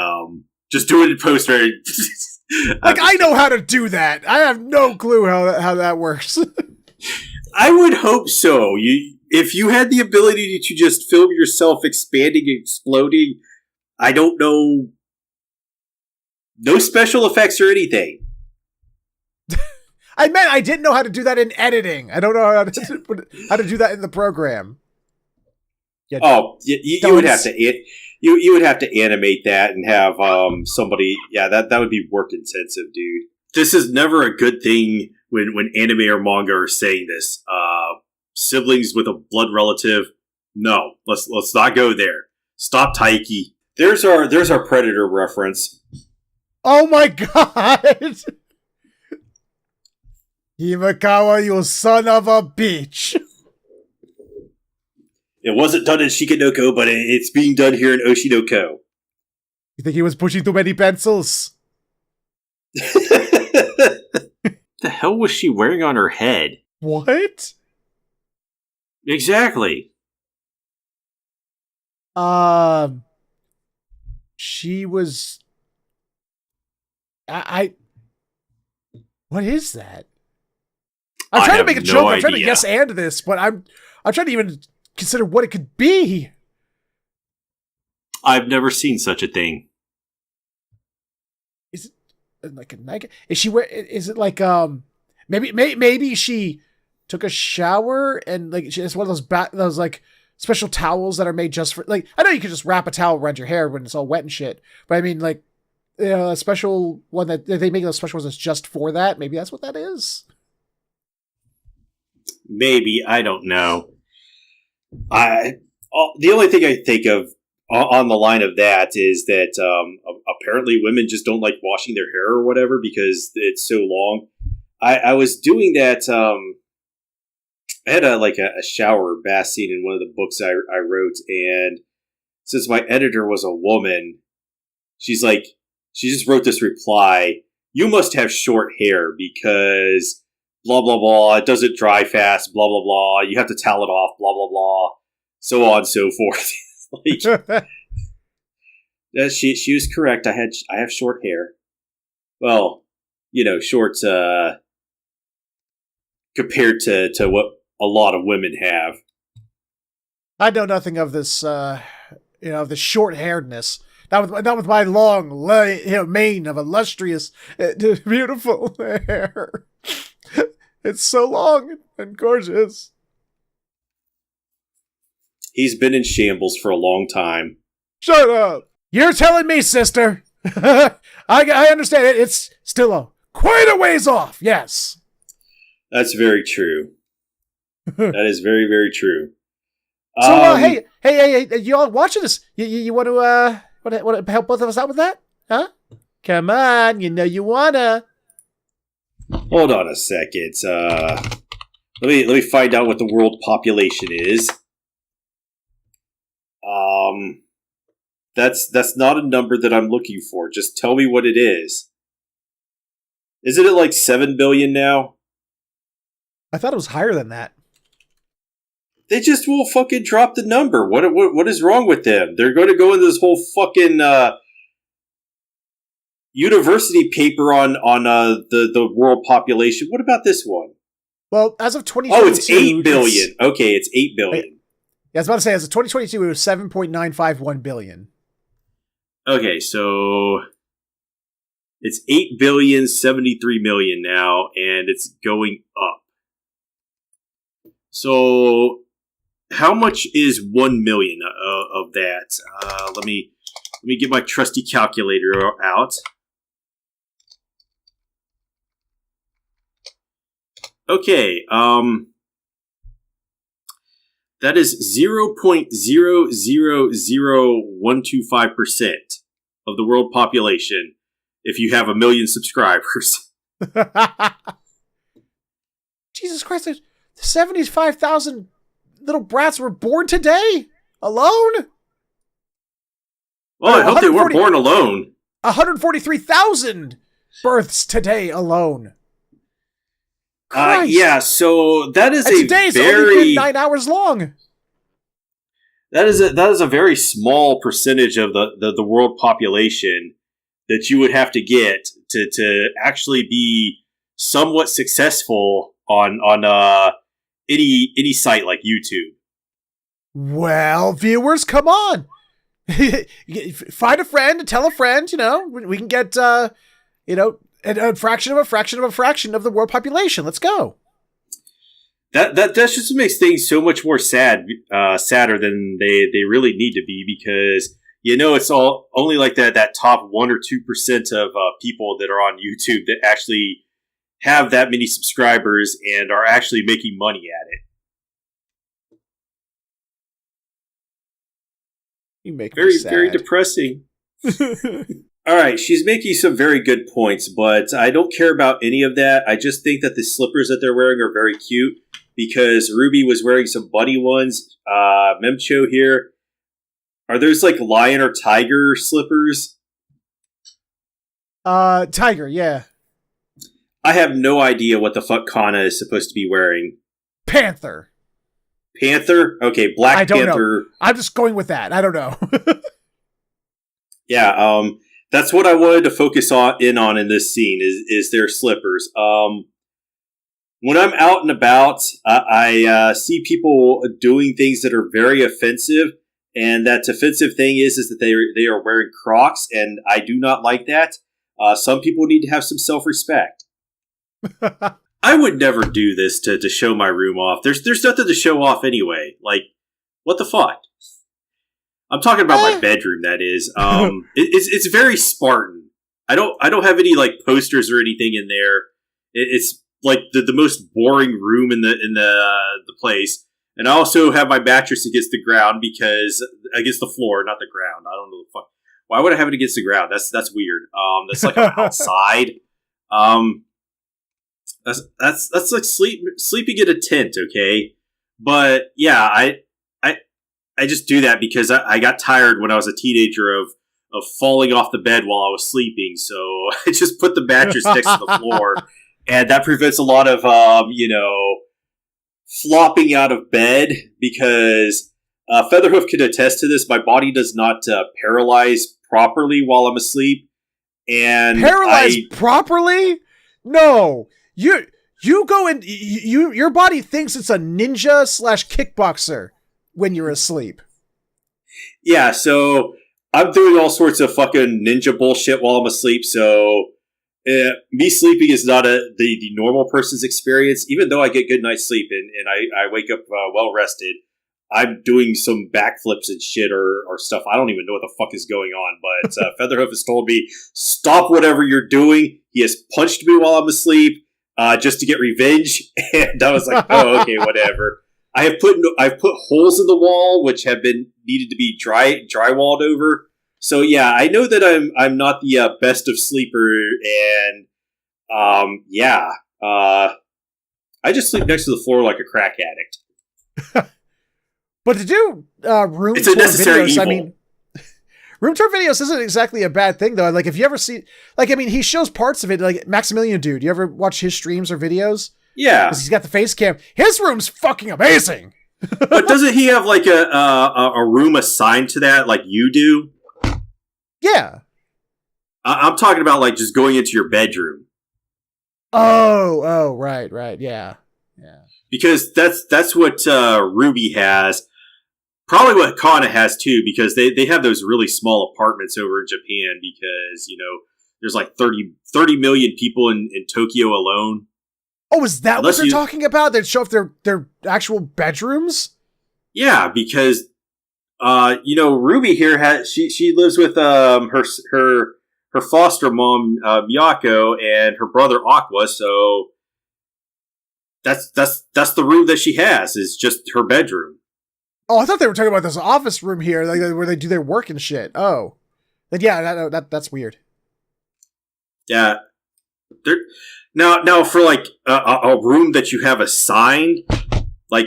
Just do it in post. Like, I know how to do that. I have no clue how that works. I would hope so. If you had the ability to just film yourself expanding and exploding, I don't know, no special effects or anything. I meant I didn't know how to do that in editing. I don't know how to do that in the program. Yeah, you would have to you would have to animate that and have somebody. Yeah, that would be work intensive, dude. This is never a good thing when anime or manga are saying this. Siblings with a blood relative. No, let's not go there. Stop, Taiki. There's our Predator reference. Oh my god! Himekawa, you son of a bitch! It wasn't done in Shikanoko, but it's being done here in Oshinoko. You think he was pushing too many pencils? The hell was she wearing on her head? What? Exactly. She was... What is that? I'm trying to make a joke. I'm trying to yes and this, but I'm trying to even consider what it could be. I've never seen such a thing. Is it like a Nike? Is she wear? Is it like maybe she took a shower and like she has one of those like special towels that are made just for like I know you can just wrap a towel around your hair when it's all wet and shit, but I mean like a special one that they make those special ones that's just for that. Maybe that's what that is. Maybe, I don't know. The only thing I think of on the line of that is that apparently women just don't like washing their hair or whatever because it's so long. I was doing that. I had a shower bath scene in one of the books I wrote, and since my editor was a woman, she just wrote this reply: "You must have short hair because." Blah, blah, blah. It doesn't dry fast. Blah, blah, blah. You have to towel it off. Blah, blah, blah. So on and so forth. She was correct. I have short hair. Well, short compared to what a lot of women have. I know nothing of this, of the short-hairedness. Not with my long mane of illustrious, beautiful hair. It's so long and gorgeous. He's been in shambles for a long time. Shut up! You're telling me, sister. I understand it. It's still quite a ways off. Yes. That's very true. That is very, very true. So, hey, you all watching this? You want to help both of us out with that? Huh? Come on, you wanna. Hold on a second. Let me find out what the world population is. That's not a number that I'm looking for. Just tell me what it is. Isn't it like 7 billion now? I thought it was higher than that. They just will fucking drop the number. What is wrong with them? They're going to go into this whole fucking university paper on the world population. What about this one? Well, as of 2022... Oh, it's 8 billion. Okay, it's 8 billion. Yeah, I was about to say, as of 2022, it was 7.951 billion. Okay, so it's 8 billion, 73 million now, and it's going up. So how much is 1 million of that? Let me get my trusty calculator out. Okay, that is 0.000125% of the world population if you have 1 million subscribers. Jesus Christ, 75,000 little brats were born today? Alone? Well, I hope they weren't born alone. 143,000 births today alone. Yeah, so that is and today's only been 9 hours long. that is a very small percentage of the world population that you would have to get to actually be somewhat successful on any site like YouTube. Well, viewers, come on. Find a friend and tell a friend, we can get, a fraction of a fraction of the world population. Let's go. That just makes things so much more sadder than they really need to be, because it's all only like that top 1 or 2% of people that are on YouTube that actually have that many subscribers and are actually making money at it. You make very me sad. Very depressing. All right, she's making some very good points, but I don't care about any of that. I just think that the slippers that they're wearing are very cute, because Ruby was wearing some bunny ones. Memcho here. Are those like lion or tiger slippers? Tiger, yeah. I have no idea what the fuck Kana is supposed to be wearing. Panther. Panther? Okay, Black I don't Panther. know. I'm just going with that. I don't know. Yeah, that's what I wanted to focus in this scene is their slippers. When I'm out and about, I see people doing things that are very offensive, and that offensive thing is that they are wearing Crocs, and I do not like that. Some people need to have some self-respect. I would never do this to show my room off. There's nothing to show off anyway. Like, what the fuck? I'm talking about my bedroom. That is, it's very Spartan. I don't have any like posters or anything in there. It's like the most boring room in the place. And I also have my mattress against the ground, because against the floor, not the ground. I don't know the fuck. Why would I have it against the ground? That's weird. That's like outside. That's like sleeping in a tent, okay? But yeah, I just do that because I got tired when I was a teenager of falling off the bed while I was sleeping. So I just put the mattress next to the floor, and that prevents a lot of flopping out of bed, because Featherhoof can attest to this. My body does not paralyze properly while I'm asleep. And paralyzed properly? No. You go in. Your body thinks it's a ninja / kickboxer when you're asleep. Yeah, so I'm doing all sorts of fucking ninja bullshit while I'm asleep. So me sleeping is not the normal person's experience. Even though I get good night's sleep and I wake up well rested, I'm doing some backflips and shit or stuff. I don't even know what the fuck is going on. But Featherhoof has told me, stop whatever you're doing. He has punched me while I'm asleep. Just to get revenge, and I was like, "Oh, okay, whatever." I've put holes in the wall, which have been needed to be drywalled over. So yeah, I know that I'm not the best of sleeper, and I just sleep next to the floor like a crack addict. But to do room it's a necessary videos, evil. I mean, room tour videos isn't exactly a bad thing, though. Like, if you ever see, like, I mean, he shows parts of it, like Maximilian Dude. You ever watch his streams or videos? Yeah. Because he's got the face cam. His room's fucking amazing. But doesn't he have, like, a room assigned to that, like you do? Yeah. I'm talking about, like, just going into your bedroom. Oh, right, yeah. Because that's what Ruby has. Probably what Kana has too, because they have those really small apartments over in Japan, because, there's like 30 million people in Tokyo alone. Oh, is that what they're talking about? They'd show off their actual bedrooms? Yeah, because, Ruby here she lives with her foster mom, Miyako, and her brother Aqua, so that's the room that she has, is just her bedroom. Oh, I thought they were talking about this office room here, like, where they do their work and shit. Oh, then yeah, that's weird. Yeah, now for like a room that you have assigned, like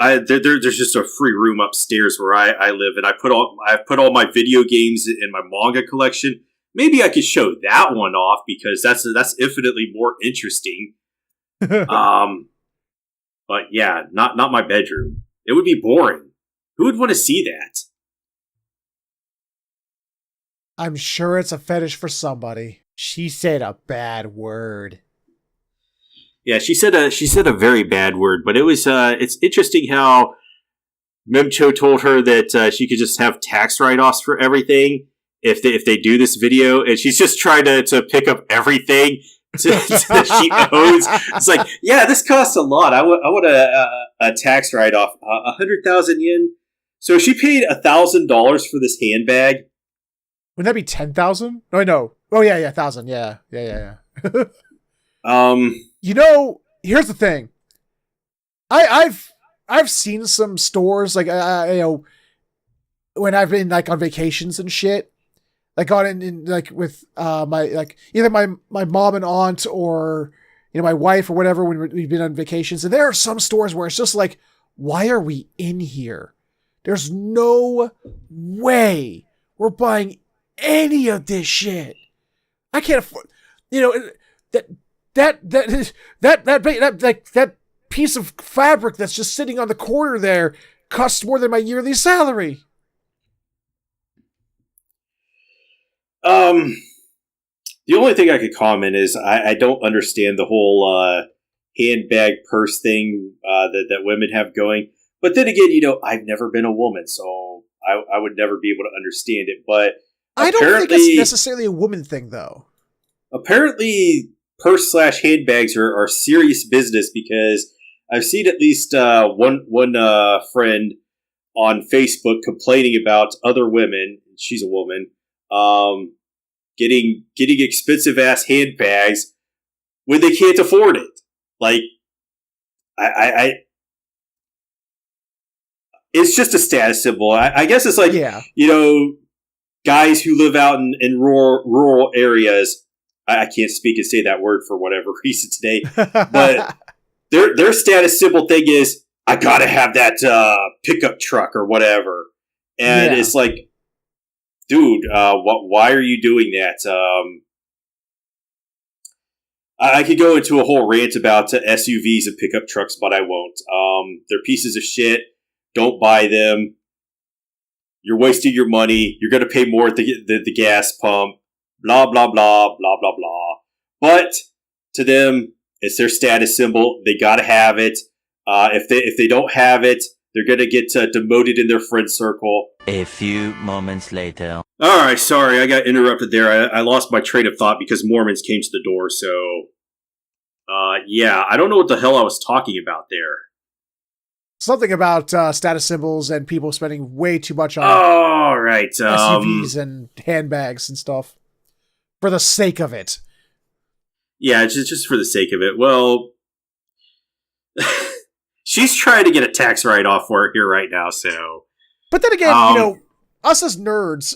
there's just a free room upstairs where I live, and I put all my video games in my manga collection. Maybe I could show that one off, because that's infinitely more interesting. But yeah, not my bedroom. It would be boring. Who would want to see that? I'm sure it's a fetish for somebody. She said a bad word. Yeah, she said a very bad word, but it was it's interesting how Memcho told her that she could just have tax write-offs for everything if they do this video, and she's just trying to pick up everything that she owns. It's like, yeah, this costs a lot. I want a tax write-off, 100,000 yen. So she paid $1,000 for this handbag. Wouldn't that be 10,000? No, I know. Oh yeah, 1,000. Yeah. You know, here's the thing. I've seen some stores like when I've been like on vacations and shit, like gone in like with my like either my mom and aunt or my wife or whatever when we've been on vacations, and there are some stores where it's just like, why are we in here? There's no way we're buying any of this shit. I can't afford, that piece of fabric that's just sitting on the corner there costs more than my yearly salary. The only thing I could comment is I don't understand the whole handbag purse thing that women have going. But then again, I've never been a woman, so I would never be able to understand it. But I don't think it's necessarily a woman thing, though. Apparently, purse/handbags are serious business, because I've seen at least one friend on Facebook complaining about other women. She's a woman. Getting expensive ass handbags when they can't afford it. Like, it's just a status symbol. I guess it's like, guys who live out in rural areas. I can't speak and say that word for whatever reason today, but their status symbol thing is, I gotta have that pickup truck or whatever, and it's like, dude, why are you doing that? I could go into a whole rant about SUVs and pickup trucks, but I won't. They're pieces of shit. Don't buy them. You're wasting your money. You're going to pay more at the gas pump. Blah, blah, blah, blah, blah, blah. But to them, it's their status symbol. They got to have it. If they don't have it, they're going to get demoted in their friend circle. A few moments later. All right, sorry, I got interrupted there. I lost my train of thought because Mormons came to the door. So, I don't know what the hell I was talking about there. Something about status symbols and people spending way too much on SUVs and handbags and stuff for the sake of it. Yeah, just for the sake of it. Well, she's trying to get a tax write-off for it here right now, so... But then again, us as nerds,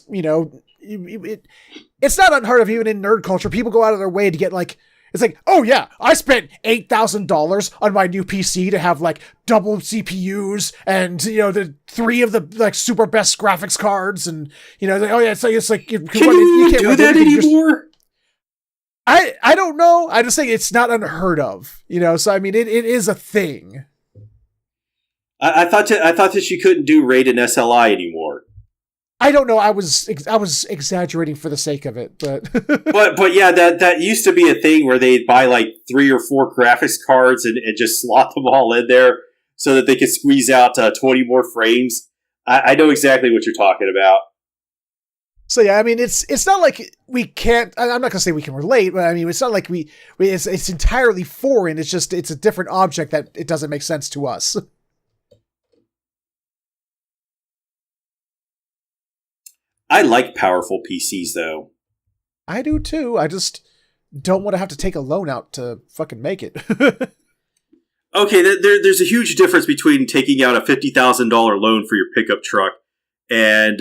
it's not unheard of even in nerd culture. People go out of their way to get like, it's like, oh yeah, I spent $8,000 on my new PC to have like double CPUs and the 3 of the like super best graphics cards, and like, oh yeah, it's like you can't do that anymore. I don't know. I just think it's not unheard of, So I mean, it is a thing. I thought that you couldn't do RAID and SLI anymore. I don't know. I was exaggerating for the sake of it, but but yeah, that used to be a thing where they'd buy like 3 or 4 graphics cards and just slot them all in there so that they could squeeze out 20 more frames. I know exactly what you're talking about. So yeah, I mean, it's not like we can't. I'm not gonna say we can relate, but I mean, it's not like it's entirely foreign. It's just it's a different object that it doesn't make sense to us. I like powerful PCs, though. I do, too. I just don't want to have to take a loan out to fucking make it. Okay, there's a huge difference between taking out a $50,000 loan for your pickup truck and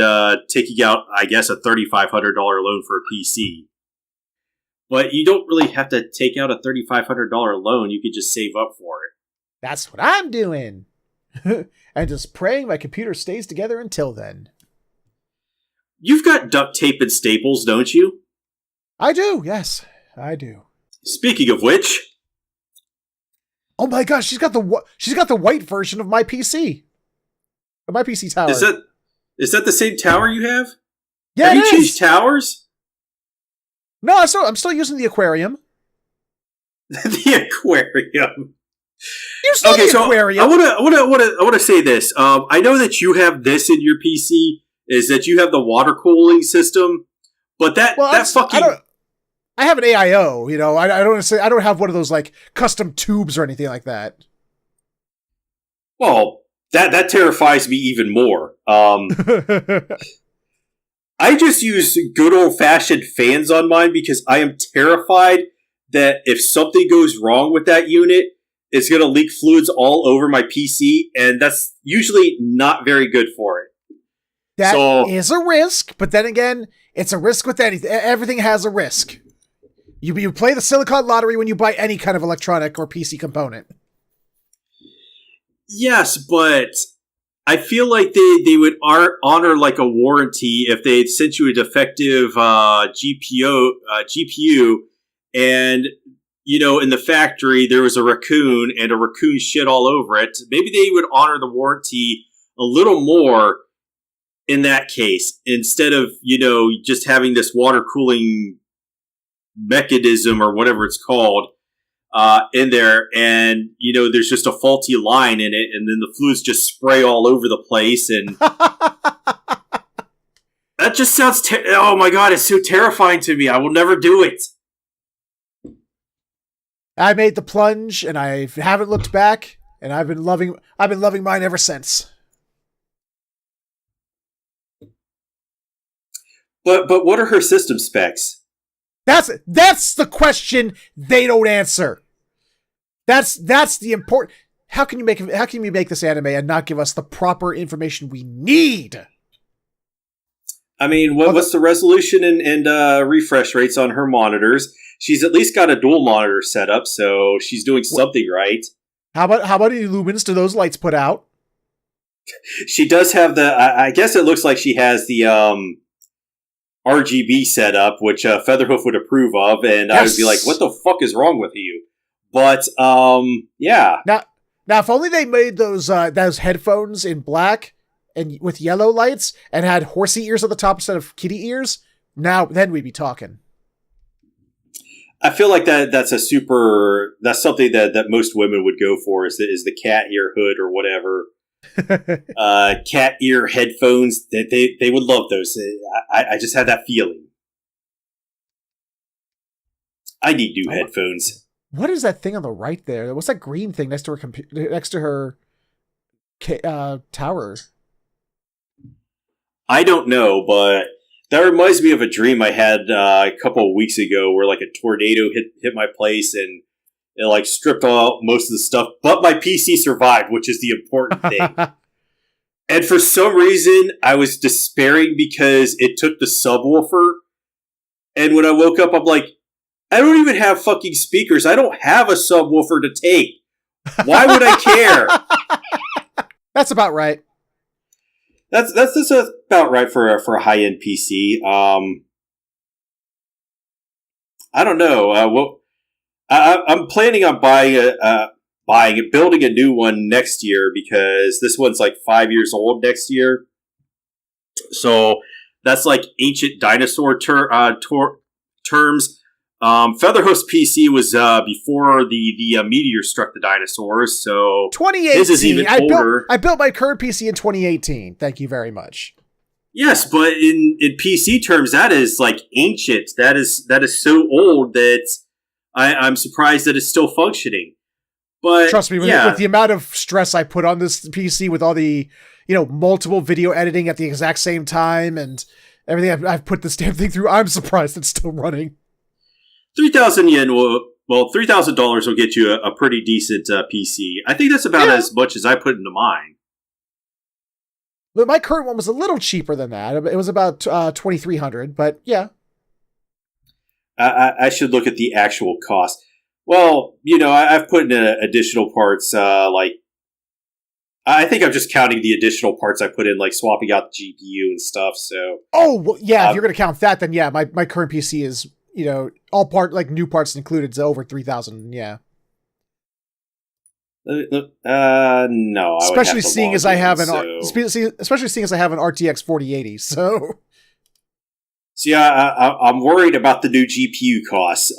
taking out, I guess, a $3,500 loan for a PC. But you don't really have to take out a $3,500 loan. You could just save up for it. That's what I'm doing. And just praying my computer stays together until then. You've got duct tape and staples, don't you? I do, yes. I do. Speaking of which... Oh my gosh, she's got the white version of my PC. My PC tower. Is that the same tower you have? Yeah, have you changed towers? No, I'm still using the aquarium. The aquarium. You still the aquarium. I want to say this. I know that you have this in your PC. Is that you have the water cooling system? But I have an AIO. You know, I don't have one of those like custom tubes or anything like that. Well, that terrifies me even more. I just use good old-fashioned fans on mine because I am terrified that if something goes wrong with that unit, it's going to leak fluids all over my PC, and that's usually not very good for it. That is a risk, but then again, it's a risk with anything. Everything has a risk. You play the Silicon Lottery when you buy any kind of electronic or PC component. Yes, but I feel like they would honor like a warranty if they sent you a defective GPU and, you know, in the factory there was a raccoon and a raccoon shit all over it. Maybe they would honor the warranty a little more in that case instead of, you know, just having this water cooling mechanism or whatever it's called in there, and you know there's just a faulty line in it, and then the fluids just spray all over the place, and that just sounds oh my god, it's so terrifying to me. I will never do it. I made the plunge and I haven't looked back, and I've been loving mine ever since. But what are her system specs? That's the question they don't answer. That's the important. How can you make this anime and not give us the proper information we need? I mean, what's the resolution and refresh rates on her monitors? She's at least got a dual monitor setup, so she's doing something right. How many lumens do those lights put out? She does have I guess it looks like she has the RGB setup, which Featherhoof would approve of, and yes. I would be like, what the fuck is wrong with you? But, yeah. Now, if only they made those headphones in black and with yellow lights and had horsey ears at the top instead of kitty ears, then we'd be talking. I feel like that's something that most women would go for is the cat ear hood or whatever. Cat ear headphones, they would love those. I just had that feeling. I need new headphones. What is that thing on the right there? What's that green thing next to her next to her tower? I don't know, but that reminds me of a dream I had a couple of weeks ago where like a tornado hit my place and it like stripped out most of the stuff, but my PC survived, which is the important thing. And for some reason, I was despairing because it took the subwoofer. And when I woke up, I'm like, I don't even have fucking speakers. I don't have a subwoofer to take. Why would I care? That's about right. That's about right for a high-end PC. I don't know. I'm planning on building a new one next year because this one's like 5 years old next year. So that's like ancient dinosaur terms. Featherhoof's PC was before the meteor struck the dinosaurs, so 2018. His is even older. I built my current PC in 2018. Thank you very much. Yes, but in PC terms, that is like ancient. That is so old that I'm surprised that it's still functioning. But trust me, with the amount of stress I put on this PC, with all the multiple video editing at the exact same time and everything I've put this damn thing through, I'm surprised it's still running. 3,000 yen $3,000 will get you a pretty decent PC. I think that's about as much as I put into mine. But my current one was a little cheaper than that. It was about 2,300, but yeah. I should look at the actual cost. Well, I've put in additional parts, like I think I'm just counting the additional parts I put in, like swapping out the GPU and stuff. So, well, yeah, if you're going to count that, then yeah, my current PC is, all new parts included, it's over 3,000. Yeah. No. Especially seeing as I have an especially seeing as I have an RTX 4080. So, see, I'm worried about the new GPU costs.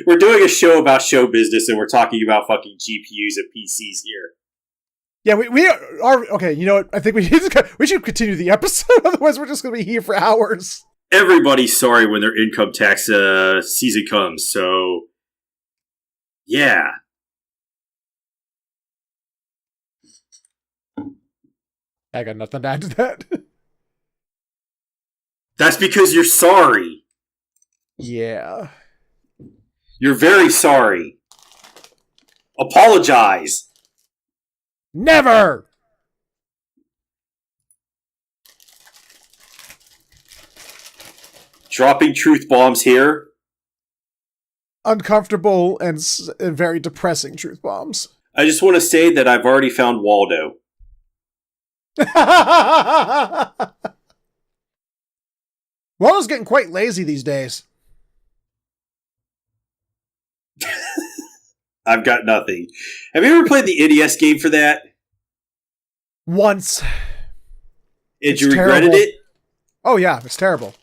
We're doing a show about show business, and we're talking about fucking GPUs and PCs here. Yeah, we are okay. You know what? I think we should continue the episode. Otherwise, we're just going to be here for hours. Everybody's sorry when their income tax season comes. So, yeah. I got nothing to add to that. That's because you're sorry. Yeah. You're very sorry. Apologize. Never! Dropping truth bombs here. Uncomfortable and very depressing truth bombs. I just want to say that I've already found Waldo. Waldo's getting quite lazy these days. I've got nothing. Have you ever played the NES game for that? Once. Did you regretted it? Oh yeah, it's terrible.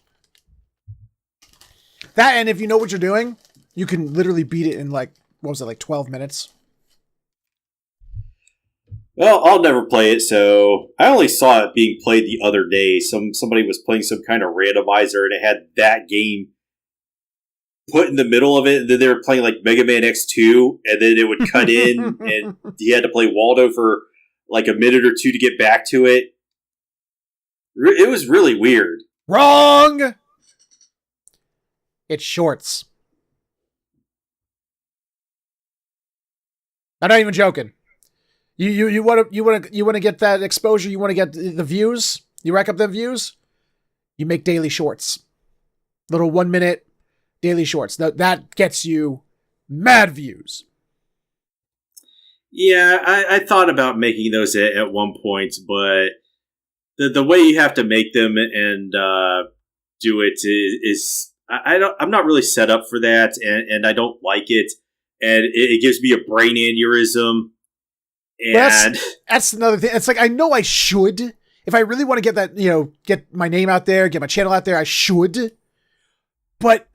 That, and if you know what you're doing, you can literally beat it in like 12 minutes? Well, I'll never play it, so I only saw it being played the other day. Somebody was playing some kind of randomizer, and it had that game put in the middle of it, and then they were playing like Mega Man X2, and then it would cut in, and you had to play Waldo for like a minute or two to get back to it. It was really weird. Wrong! It's shorts. I'm not even joking. You want to get that exposure, you want to get the views, you rack up the views, you make daily shorts. Little 1 minute daily shorts. That gets you mad views. Yeah, I thought about making those at one point, but the way you have to make them and do it is I'm not really set up for that, and I don't like it, and it gives me a brain aneurysm. And that's another thing. It's like, I know I should. If I really want to get that, get my name out there, get my channel out there, I should. But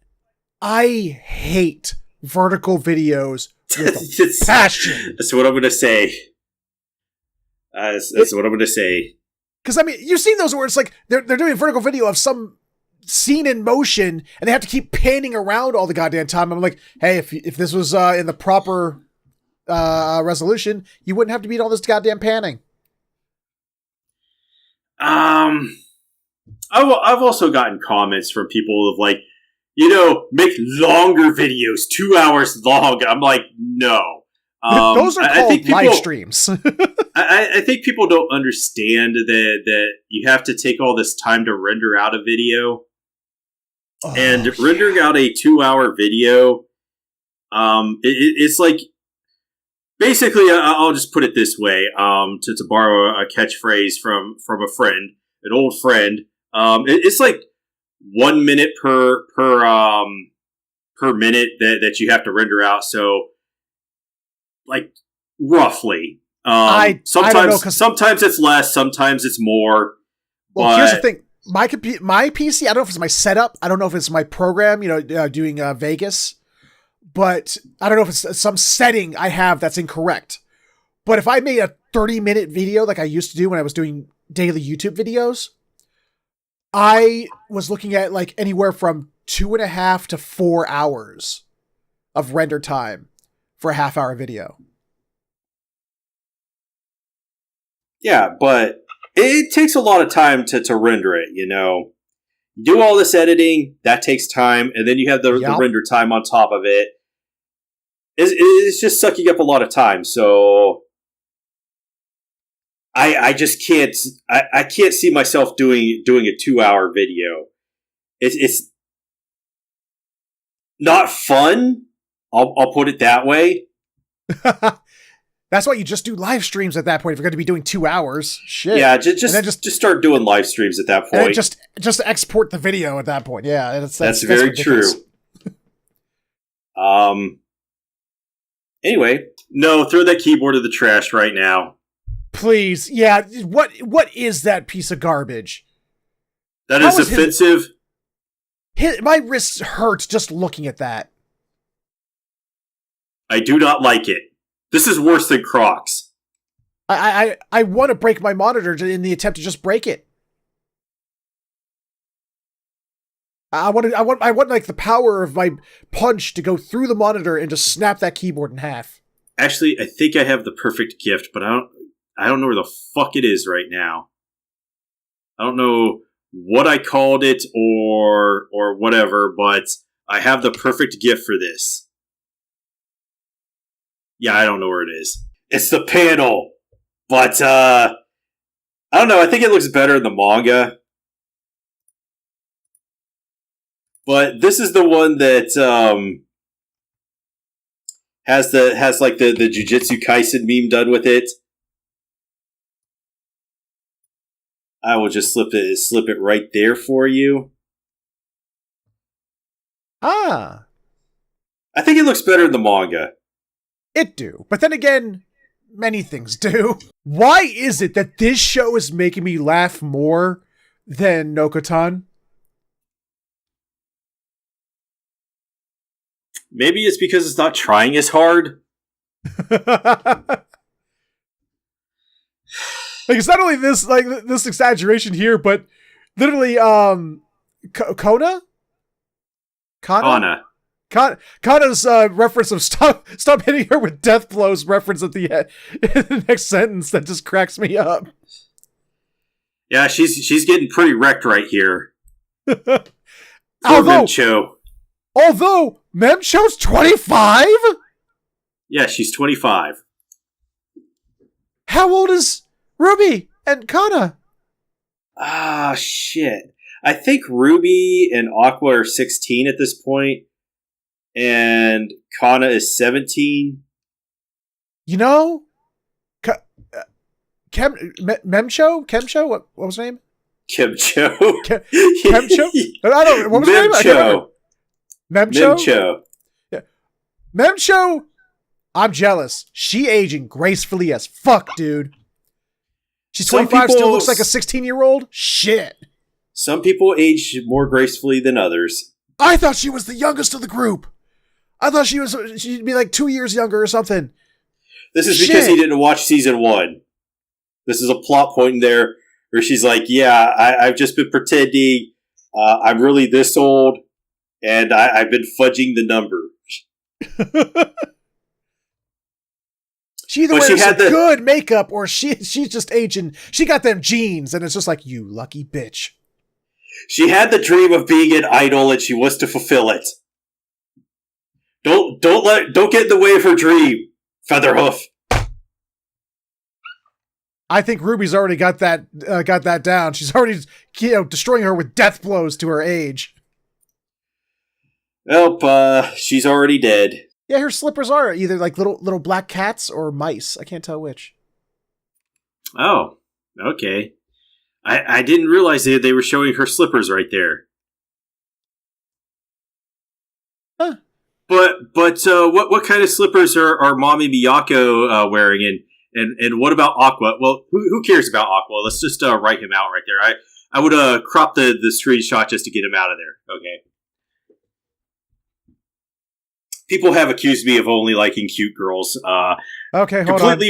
I hate vertical videos with passion. That's what I'm going to say. That's what I'm going to say. Because, I mean, you've seen those where it's like they're doing a vertical video of some scene in motion, and they have to keep panning around all the goddamn time. I'm like, hey, if this was in the proper resolution, you wouldn't have to beat all this goddamn panning. I've also gotten comments from people of like, make longer videos, 2 hours long. I'm like, no. Those are called live streams. I think people don't understand that you have to take all this time to render out a video. And rendering out a 2 hour video, it's like, basically, I'll just put it this way, to borrow a catchphrase from a friend, an old friend. It's like 1 minute per minute that you have to render out. So, like, roughly. Sometimes I don't know, sometimes it's less, sometimes it's more. Well, here's the thing. My PC, I don't know if it's my setup. I don't know if it's my program, doing Vegas. But I don't know if it's some setting I have that's incorrect. But if I made a 30-minute video like I used to do when I was doing daily YouTube videos, I was looking at like anywhere from 2.5 to 4 hours of render time for a half-hour video. Yeah, but it takes a lot of time to render it, You do all this editing, that takes time, and then you have the render time on top of it. It's just sucking up a lot of time, so I just can't. I can't see myself doing a 2 hour video. It's not fun. I'll put it that way. That's why you just do live streams at that point. If you're going to be doing 2 hours, shit. Yeah, just start doing live streams at that point. And just export the video at that point. Yeah, that's very true. Anyway, no, throw that keyboard in the trash right now. Please, yeah. What is that piece of garbage? That is offensive. My wrists hurt just looking at that. I do not like it. This is worse than Crocs. I want to break my monitor in the attempt to just break it. I want like the power of my punch to go through the monitor and just snap that keyboard in half. Actually, I think I have the perfect gift, but I don't know where the fuck it is right now. I don't know what I called it or whatever, but I have the perfect gift for this. Yeah, I don't know where it is. It's the panel. But I don't know, I think it looks better in the manga. But this is the one that has like the Jujutsu Kaisen meme done with it. I will just slip it right there for you. Ah. I think it looks better in the manga. It do. But then again, many things do. Why is it that this show is making me laugh more than Nokotan? Maybe it's because it's not trying as hard. Like, it's not only this exaggeration here, but literally, Kona? Kana's reference of stop hitting her with death blows reference at the end, in the next sentence that just cracks me up. Yeah, she's getting pretty wrecked right here. Although Memcho's 25? Yeah, she's 25. How old is Ruby and Kana? Ah, shit. I think Ruby and Aqua are 16 at this point, and Kana is 17. You know, Kemcho? What was her name? Kimcho. Kemcho? I don't. What was her name? Memcho. Yeah, Memcho. I'm jealous. She aging gracefully as fuck, dude. She's 25, still looks like a 16-year-old? Shit. Some people age more gracefully than others. I thought she was the youngest of the group. I thought she'd be like 2 years younger or something. This is because he didn't watch season 1. This is a plot point in there where she's like, yeah, I've just been pretending I'm really this old, and I've been fudging the number. She either wears good makeup or she's just aging. She got them jeans, and it's just like, you lucky bitch. She had the dream of being an idol, and she wants to fulfill it. Don't get in the way of her dream, Featherhoof. I think Ruby's already got that down. She's already, destroying her with death blows to her age. Nope, she's already dead. Yeah, her slippers are either like little black cats or mice. I can't tell which. Oh, okay. I didn't realize they were showing her slippers right there. Huh. But what kind of slippers are Mommy Miyako wearing, and what about Aqua? Well, who cares about Aqua? Let's just write him out right there. I would crop the screenshot just to get him out of there. Okay. People have accused me of only liking cute girls. Okay, hold on.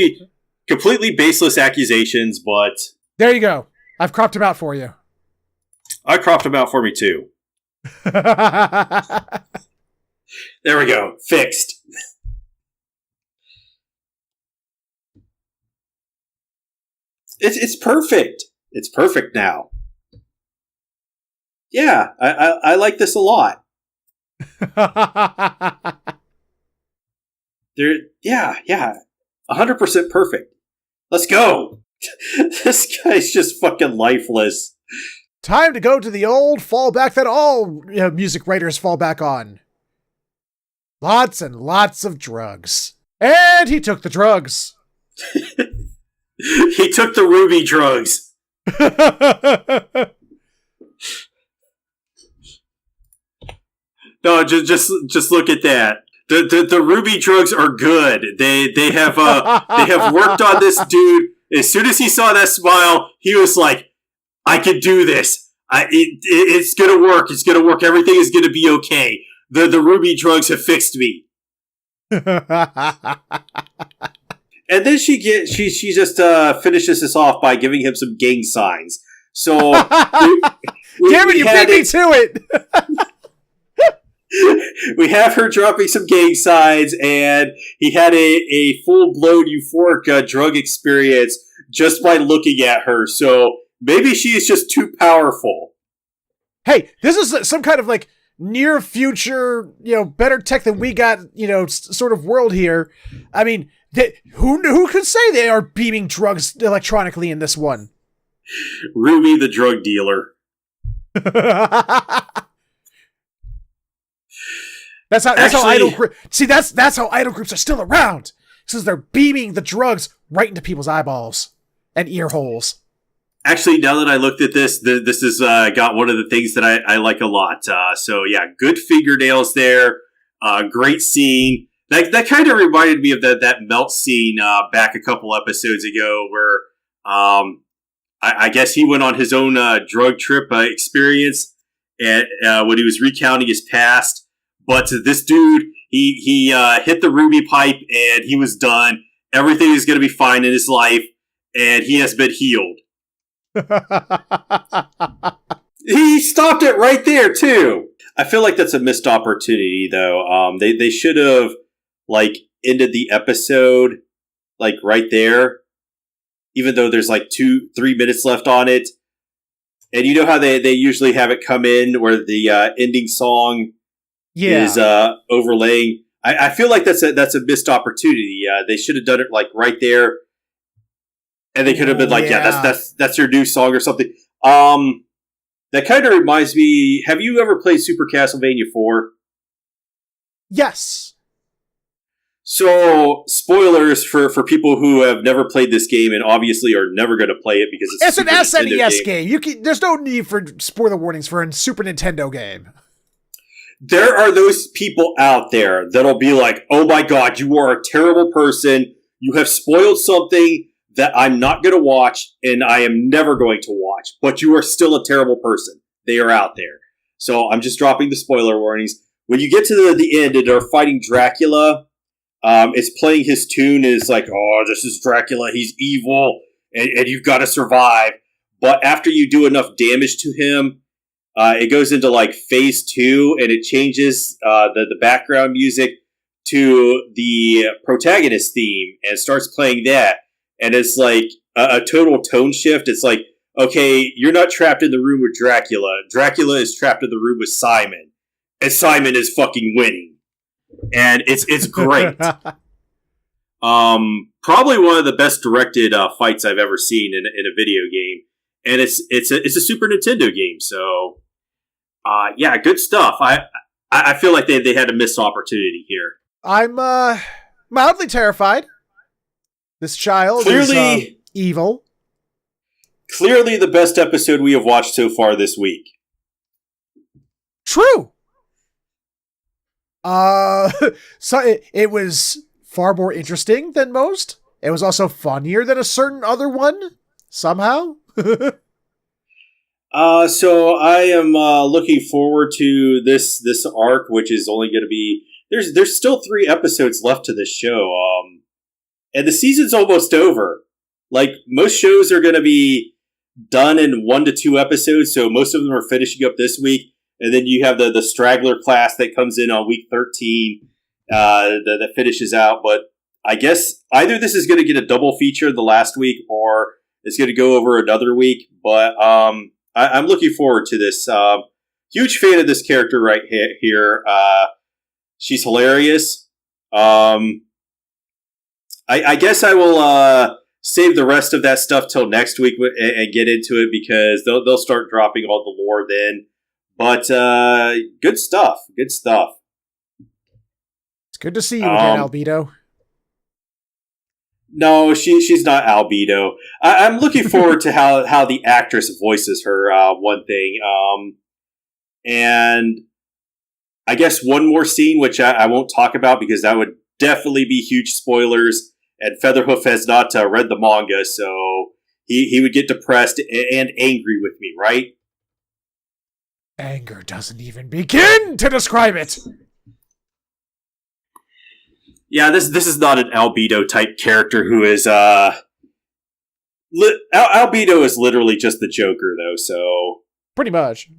Completely baseless accusations, but there you go. I've cropped him out for you. I cropped him out for me too. There we go. Fixed. It's perfect. It's perfect now. Yeah, I like this a lot. Yeah, 100% perfect. Let's go. This guy's just fucking lifeless. Time to go to the old fallback that all music writers fall back on. Lots and lots of drugs. And he took the drugs. He took the ruby drugs. No, just look at that. The ruby drugs are good. They have worked on this dude. As soon as he saw that smile, he was like, "I can do this. It's gonna work. It's gonna work. Everything is gonna be okay. The ruby drugs have fixed me." And then she just finishes this off by giving him some gang signs. So, damn it, you beat me to it. We have her dropping some gang signs, and he had a full-blown euphoric drug experience just by looking at her. So maybe she is just too powerful. Hey, this is some kind of like near future, better tech than we got, sort of world here. I mean, who could say they are beaming drugs electronically in this one? Ruby, the drug dealer. That's how idol groups. See, that's how idol groups are still around, since they're beaming the drugs right into people's eyeballs and ear holes. Actually, now that I looked at this has got one of the things that I like a lot. So yeah, good fingernails there. Great scene. That kind of reminded me of that melt scene back a couple episodes ago, where I guess he went on his own drug trip experience, and when he was recounting his past. But this dude, he hit the ruby pipe, and he was done. Everything is going to be fine in his life, and he has been healed. He stopped it right there, too. I feel like that's a missed opportunity, though. They should have, ended the episode, right there. Even though there's, 2-3 minutes left on it. And you know how they usually have it come in where the ending song is overlaying. I feel like that's a missed opportunity. They should have done it, right there. And they could have been that's your new song or something. That kind of reminds me, have you ever played Super Castlevania 4? Yes. So, spoilers for people who have never played this game and obviously are never going to play it because it's an SNES game. There's no need for spoiler warnings for a Super Nintendo game. There are those people out there that'll be like, "Oh my god, you are a terrible person. You have spoiled something that I'm not going to watch and I am never going to watch, but you are still a terrible person." They are out there. So I'm just dropping the spoiler warnings. When you get to the end and they're fighting Dracula, it's playing his tune is like, "Oh, this is Dracula. He's evil and you've got to survive." But after you do enough damage to him, it goes into phase 2 and it changes the background music to the protagonist theme and starts playing that. And it's a total tone shift. It's like, okay, you're not trapped in the room with Dracula. Dracula is trapped in the room with Simon. And Simon is fucking winning. And it's great. Probably one of the best directed fights I've ever seen in a video game. And it's a Super Nintendo game, so yeah, good stuff. I feel like they had a missed opportunity here. I'm mildly terrified. This child is evil. Clearly the best episode we have watched so far this week. True. So it was far more interesting than most. It was also funnier than a certain other one, somehow. So I am looking forward to this arc, which is only going to be... There's still 3 episodes left to this show. And the season's almost over. Most shows are going to be done in 1 to 2 episodes, so most of them are finishing up this week. And then you have the straggler class that comes in on week 13 that finishes out. But I guess either this is going to get a double feature the last week, or it's going to go over another week. But I'm looking forward to this. Huge fan of this character right here. She's hilarious. I guess I will save the rest of that stuff till next week and get into it, because they'll start dropping all the lore then. But good stuff. Good stuff. It's good to see you again, Albedo. No, she's not Albedo. I'm looking forward to how the actress voices her, one thing. And I guess one more scene, which I won't talk about because that would definitely be huge spoilers. And Featherhoof has not read the manga, so he would get depressed and angry with me, right? Anger doesn't even begin to describe it. Yeah, this is not an Albedo type character who is Albedo is literally just the Joker, though. So pretty much.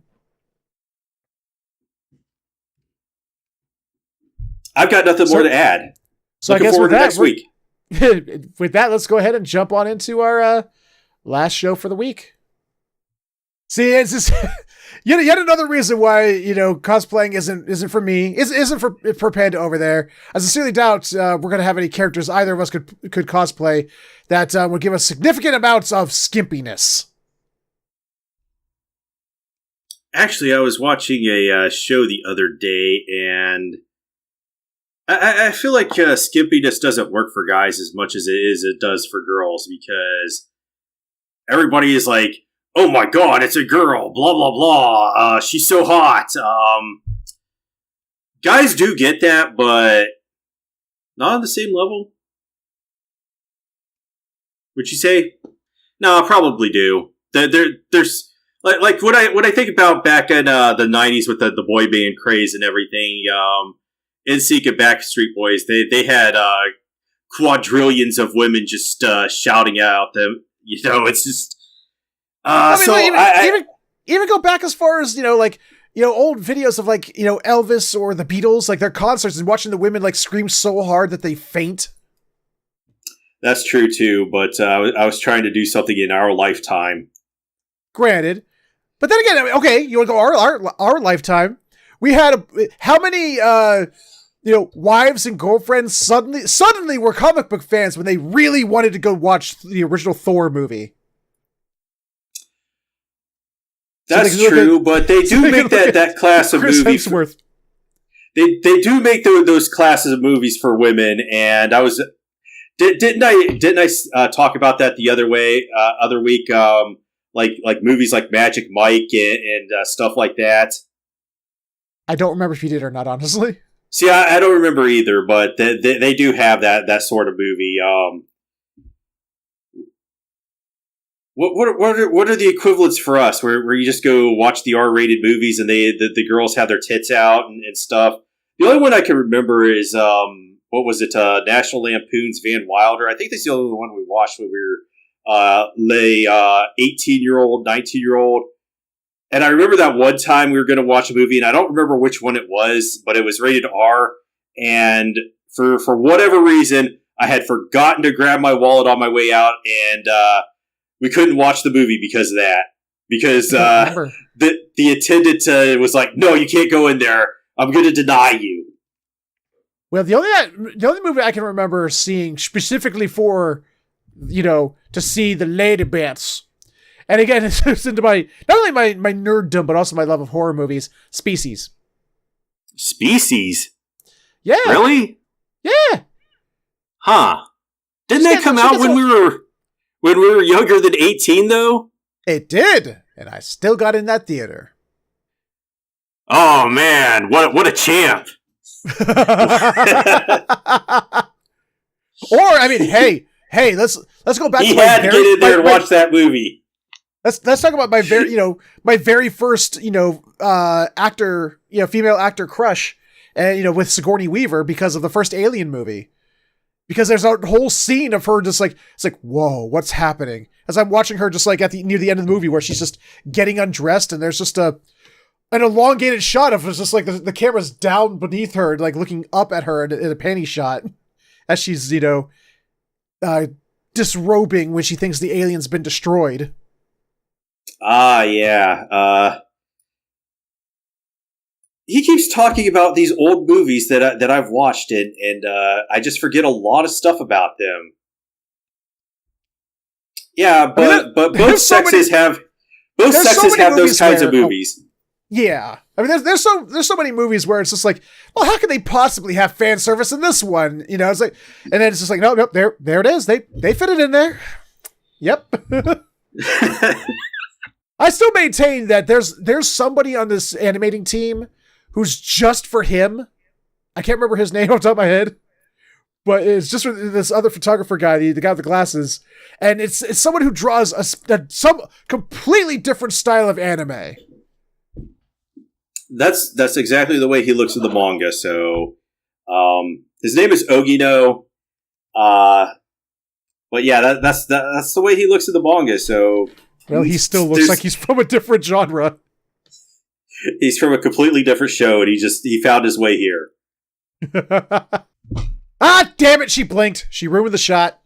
I've got nothing more to add. So Looking I guess forward with to that, next week. With that, let's go ahead and jump on into our last show for the week. See, it's just yet another reason why cosplaying isn't for me. Isn't for Panda over there. I sincerely doubt we're gonna have any characters either of us could cosplay that would give us significant amounts of skimpiness. Actually, I was watching a show the other day, and I feel like skimpiness doesn't work for guys as much as it does for girls, because everybody is like, oh my god, it's a girl, blah, blah, blah, she's so hot. Guys do get that, but not on the same level. Would you say? No, I probably do. There's like what I think about back in the 90s with the boy band craze and everything, NSYNC and Backstreet Boys, they had quadrillions of women just shouting out them. It's just... even go back as far as old videos of Elvis or the Beatles, like their concerts, and watching the women scream so hard that they faint. That's true too, but I was trying to do something in our lifetime. Granted, but then again, okay, you want to go our lifetime? We had how many wives and girlfriends suddenly were comic book fans when they really wanted to go watch the original Thor movie. That's true, but they do make that class of Chris movies. Hemsworth. They do make those classes of movies for women, and I was didn't I talk about that the other week? Like movies like Magic Mike and stuff like that. I don't remember if you did or not, honestly. See, I don't remember either, but they do have that sort of movie. What are the equivalents for us, where you just go watch the R-rated movies and the girls have their tits out and stuff? The only one I can remember is what was it? National Lampoon's Van Wilder. I think that's the only one we watched when we were 18-year-old, 19-year-old. And I remember that one time we were going to watch a movie, and I don't remember which one it was, but it was rated R. And for whatever reason, I had forgotten to grab my wallet on my way out, and we couldn't watch the movie because of that. Because the attendant was like, "No, you can't go in there. I'm going to deny you." Well, the only movie I can remember seeing specifically for, to see the lady bits. And again, it's into not only my nerddom, but also my love of horror movies. Species. Species? Yeah. Really? Yeah. Huh. Didn't that come out when we were younger than 18, though? It did. And I still got in that theater. Oh, man. What a champ. Or, I mean, hey, let's go back he to had to get in there and watch that movie. Let's talk about my very first actor, female actor crush, and with Sigourney Weaver because of the first Alien movie. Because there's a whole scene of her just it's like, whoa, what's happening? As I'm watching her just near the end of the movie where she's just getting undressed, and there's just an elongated shot of just the camera's down beneath her, looking up at her in a panty shot as she's disrobing when she thinks the alien's been destroyed. Ah, yeah. He keeps talking about these old movies that I've watched, and I just forget a lot of stuff about them. Yeah, but both sexes have those kinds of movies. Yeah, I mean, there's so many movies where it's just well, how could they possibly have fan service in this one? It's and then it's just nope, there it is. They fit it in there. Yep. I still maintain that there's somebody on this animating team who's just for him. I can't remember his name off the top of my head, but it's just for this other photographer guy, the guy with the glasses, and it's someone who draws some completely different style of anime. That's exactly the way he looks in the manga. So, his name is Ogino. But yeah, that's the way he looks in the manga. So, well, he still looks like he's from a different genre. He's from a completely different show, and he found his way here. Ah, damn it! She blinked. She ruined the shot.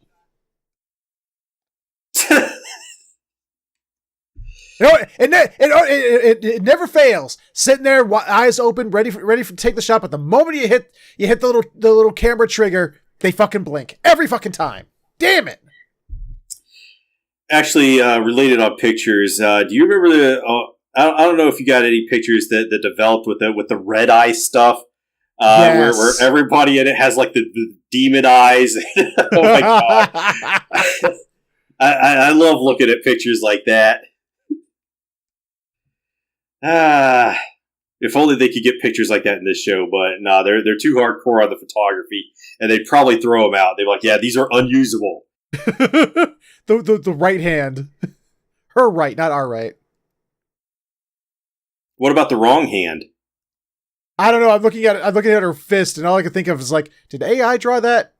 It never fails. Sitting there, eyes open, ready to take the shot. But the moment you hit the little camera trigger, they fucking blink every fucking time. Damn it! Actually, related on pictures, do you remember the? I don't know if you got any pictures that developed with the red eye stuff, yes. where everybody in it has like the demon eyes. Oh my god! I love looking at pictures like that. If only they could get pictures like that in this show, but no, they're too hardcore on the photography, and they'd probably throw them out. They'd be like, "Yeah, these are unusable." the right hand, her right, not our right. What about the wrong hand? I don't know. I'm looking at her fist, and all I can think of is like, did AI draw that?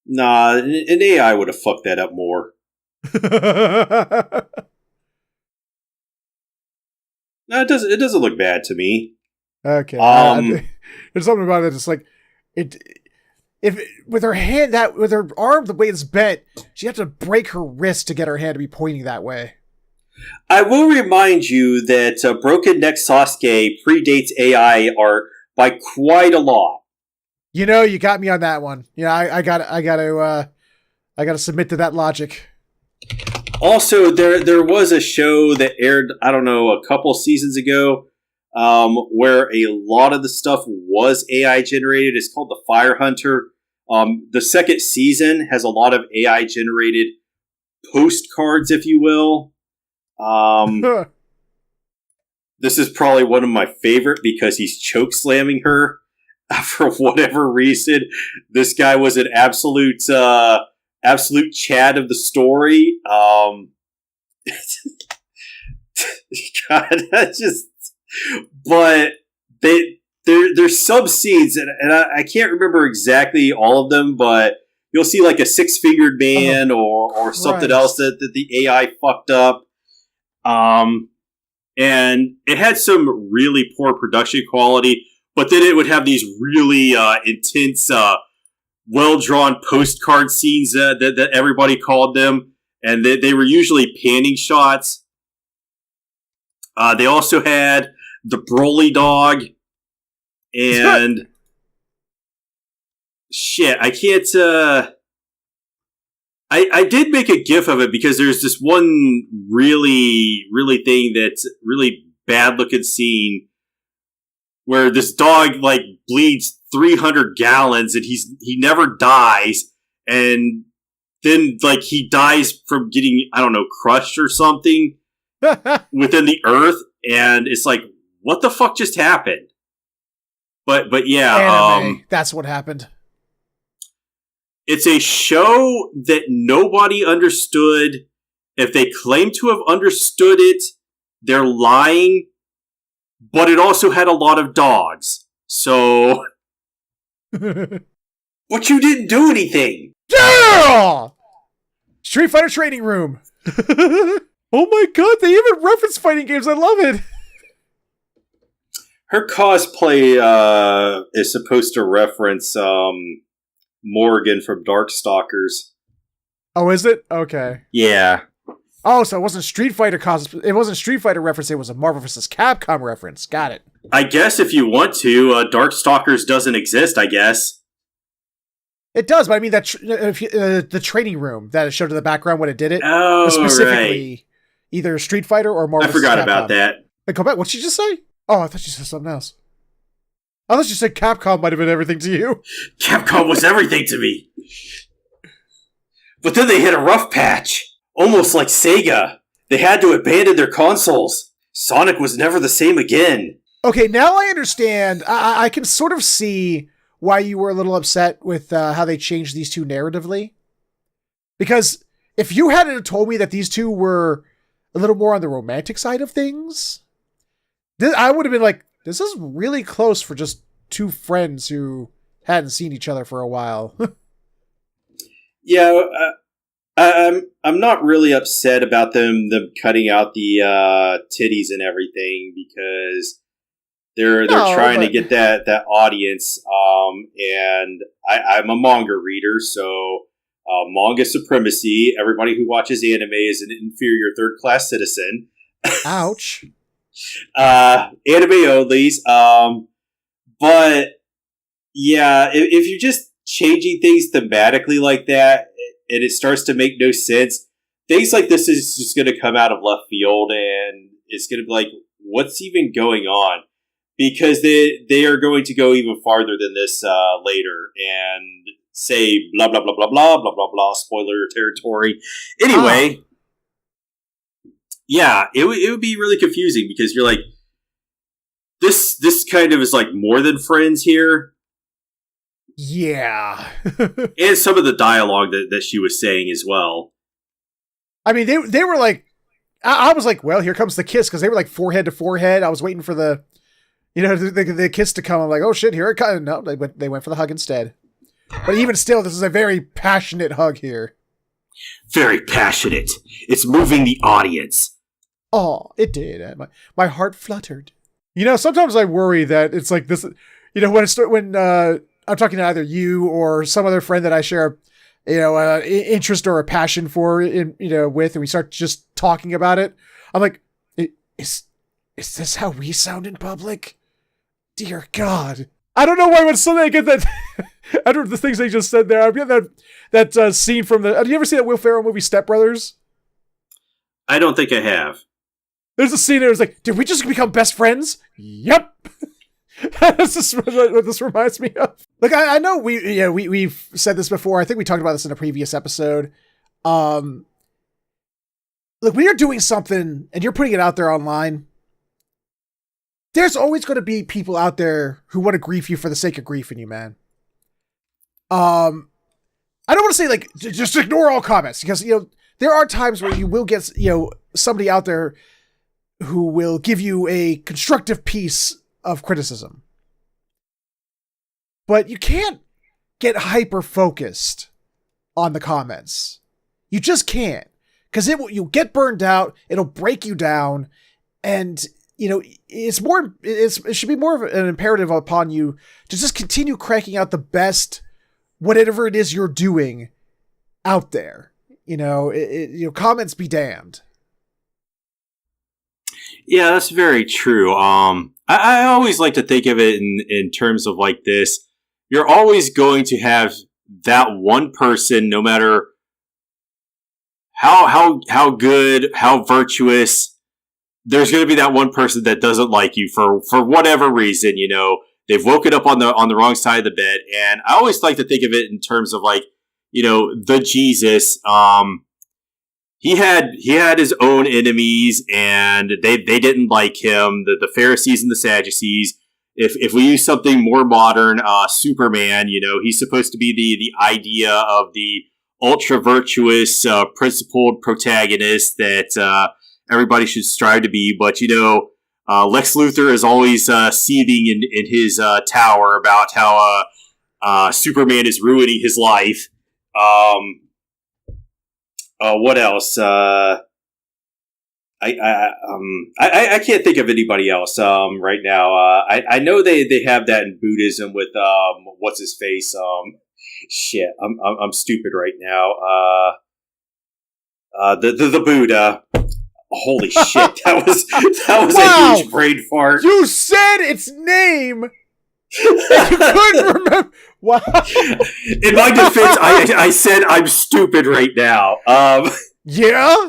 Nah, an AI would have fucked that up more. No, it doesn't look bad to me. Okay. There's something about it. It's like with her hand with her arm the way it's bent, she had to break her wrist to get her hand to be pointing that way. I will remind you that Broken Neck Sasuke predates AI art by quite a lot. You know, you got me on that one. Yeah, I got to submit to that logic. Also, there was a show that aired, I don't know, a couple seasons ago, where a lot of the stuff was AI generated. It's called The Fire Hunter. The second season has a lot of AI generated postcards, if you will. This is probably one of my favorite because he's choke slamming her for whatever reason. This guy was an absolute Chad of the story. God, but there's some scenes, and I can't remember exactly all of them, but you'll see like a six-fingered man or something else that the AI fucked up. And it had some really poor production quality, but then it would have these really intense, well-drawn postcard scenes that everybody called them, and they were usually panning shots. They also had the Broly dog, and shit, I can't. I did make a GIF of it because there's this one really thing that's really bad looking scene where this dog like bleeds 300 gallons and he never dies, and then like he dies from getting, I don't know, crushed or something within the earth, and it's like, what the fuck just happened? But yeah, anime. That's what happened. It's a show that nobody understood. If they claim to have understood it, they're lying. But it also had a lot of dogs. So... But you didn't do anything! Yeah! Street Fighter Training Room. Oh my god, they even reference fighting games. I love it. Her cosplay is supposed to reference... Morgan from Darkstalkers. Oh, is it? Okay. Yeah. Oh, so it wasn't Street Fighter it wasn't Street Fighter reference, it was a Marvel vs. Capcom reference. Got it. I guess if you want to, Darkstalkers doesn't exist, I guess. It does, but I mean that the training room that it showed in the background when it did it. Oh, specifically, right. Either Street Fighter or Marvel vs. Capcom. I forgot about that. Wait, go back. What'd she just say? Oh, I thought she said something else. I thought you said Capcom might have been everything to you. Capcom was everything to me. But then they hit a rough patch. Almost like Sega. They had to abandon their consoles. Sonic was never the same again. Okay, now I understand. I can sort of see why you were a little upset with how they changed these two narratively. Because if you hadn't told me that these two were a little more on the romantic side of things, I would have been like, this is really close for just two friends who hadn't seen each other for a while. Yeah, I'm not really upset about them cutting out the titties and everything because they're trying to get that audience. And I'm a manga reader, so manga supremacy. Everybody who watches anime is an inferior third class citizen. Ouch. Anime onlys. But yeah, if you're just changing things thematically like that, and it starts to make no sense, things like this is just going to come out of left field, and it's going to be like, what's even going on? Because they are going to go even farther than this later and say blah blah blah blah blah blah blah blah. Spoiler territory. Anyway, yeah, it would be really confusing because you're like, this kind of is like more than friends here. Yeah. And some of the dialogue that she was saying as well. I mean, they were like, I was like, well, here comes the kiss, because they were like forehead to forehead. I was waiting for the kiss to come. I'm like, oh shit, here it comes. No, they went for the hug instead. But even still, this is a very passionate hug here. Very passionate. It's moving the audience. Oh, it did. My heart fluttered. Sometimes I worry that it's like this, when I'm talking to either you or some other friend that I share, interest or a passion for, with, and we start just talking about it. I'm like, is this how we sound in public? Dear God. I don't know why when suddenly I get that, I don't know the things they just said there. I'm getting that scene from have you ever seen that Will Ferrell movie Step Brothers? I don't think I have. There's a scene there. It's like, did we just become best friends? Yep. That's just what this reminds me of. Look, I know we've said this before. I think we talked about this in a previous episode. Look, when you're doing something and you're putting it out there online, there's always going to be people out there who want to grief you for the sake of griefing you, man. I don't want to say like just ignore all comments, because there are times where you will get somebody out there who will give you a constructive piece of criticism. But you can't get hyper focused on the comments. You just can't, because you'll get burned out. It'll break you down, and it should be more of an imperative upon you to just continue cranking out the best, whatever it is you're doing out there. Comments be damned. Yeah, that's very true. I always like to think of it in terms of like this. You're always going to have that one person, no matter how good, how virtuous. There's going to be that one person that doesn't like you for whatever reason. They've woken up on the wrong side of the bed, and I always like to think of it in terms of like, the Jesus. He had his own enemies, and they didn't like him. The Pharisees and the Sadducees. If we use something more modern, Superman, he's supposed to be the idea of the ultra virtuous, principled protagonist that everybody should strive to be. But Lex Luthor is always seething in his tower about how Superman is ruining his life. What else? I can't think of anybody else right now. I know they have that in Buddhism with what's his face. Shit, I'm stupid right now. The Buddha. Holy shit, that was Wow. A huge brain fart. You said its name. You couldn't remember. Wow. In my defense, I said I'm stupid right now. Yeah.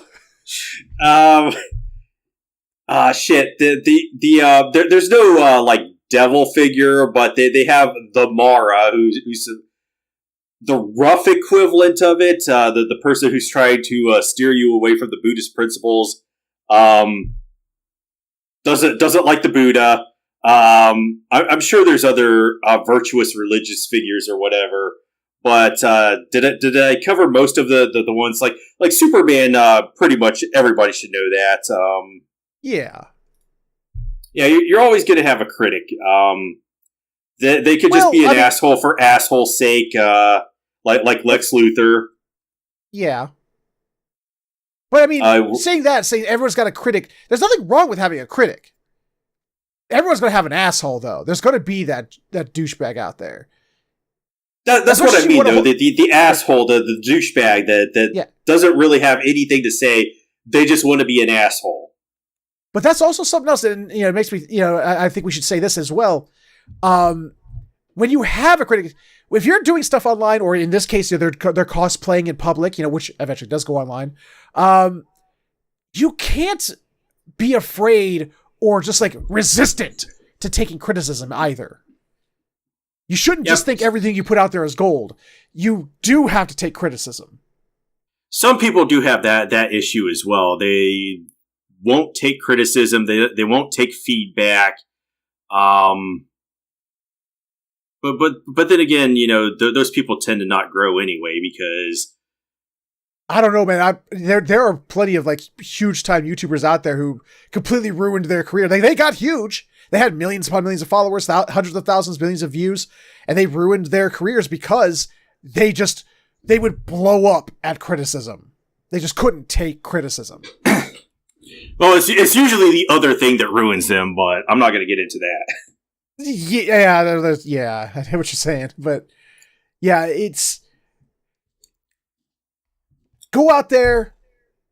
Shit. There's no like devil figure, but they have the Mara, who's the rough equivalent of it. The person who's trying to steer you away from the Buddhist principles. doesn't like the Buddha. I'm sure there's other virtuous religious figures or whatever. But did I cover most of the ones like Superman? Pretty much everybody should know that. Yeah. Yeah, you're always going to have a critic. They could just be an asshole for asshole's sake, like Lex Luthor. Yeah. But I mean, saying everyone's got a critic, there's nothing wrong with having a critic. Everyone's going to have an asshole, though. There's going to be that douchebag out there. That's what I mean, though. The asshole, the douchebag that doesn't really have anything to say. They just want to be an asshole. But that's also something else, and it makes me, I think we should say this as well. When you have a critic, if you're doing stuff online, or in this case, they're cosplaying in public, which eventually does go online, you can't be afraid or just like resistant to taking criticism either. You shouldn't just think everything you put out there is gold. You do have to take criticism. Some people do have that issue as well. They won't take criticism. They won't take feedback. But then again, those people tend to not grow anyway because I don't know, man. There are plenty of like huge time YouTubers out there who completely ruined their career. They got huge. They had millions upon millions of followers, hundreds of thousands, millions of views, and they ruined their careers because they would blow up at criticism. They just couldn't take criticism. Well, it's usually the other thing that ruins them, but I'm not going to get into that. Yeah, I know what you're saying, but yeah, it's go out there,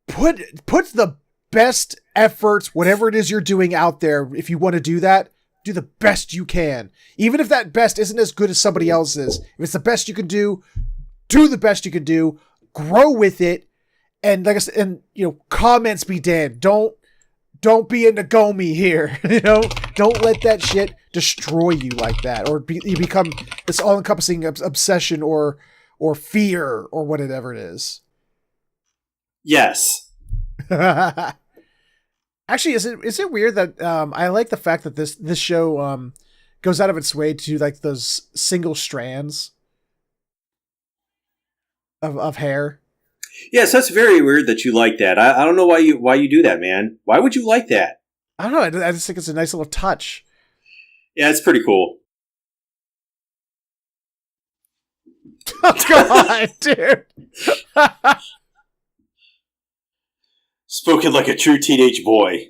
put the best efforts, whatever it is you're doing out there. If you want to do that, do the best you can, even if that best isn't as good as somebody else's. If it's the best you can do the best you can do. Grow with it, and like I said, and comments be damned. Don't be a Nagomi here. Don't let that shit destroy you like that, or you become this all-encompassing obsession or fear or whatever it is. Yes. Actually, is it weird that I like the fact that this show goes out of its way to like those single strands of hair? Yes, that's very weird that you like that. I don't know why you do that, man. Why would you like that? I don't know. I just think it's a nice little touch. Yeah, it's pretty cool. Oh, God, dude. Spoken like a true teenage boy.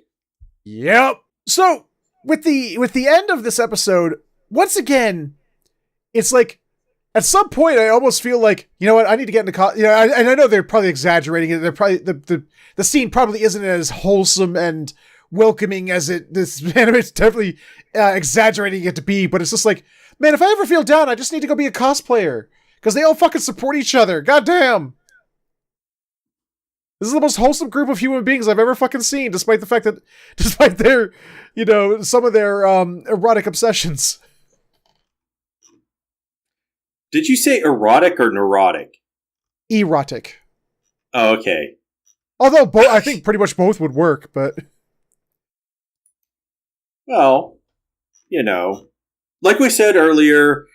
Yep. So with the end of this episode, once again, it's like at some point I almost feel like, you know what, I need to get into and I know they're probably exaggerating it. They're probably the scene probably isn't as wholesome and welcoming as this anime's definitely exaggerating it to be, but it's just like, man, if I ever feel down, I just need to go be a cosplayer because they all fucking support each other. God damn. This is the most wholesome group of human beings I've ever fucking seen, despite their, some of their erotic obsessions. Did you say erotic or neurotic? Erotic. Oh, okay. Although I think pretty much both would work, but well, like we said earlier,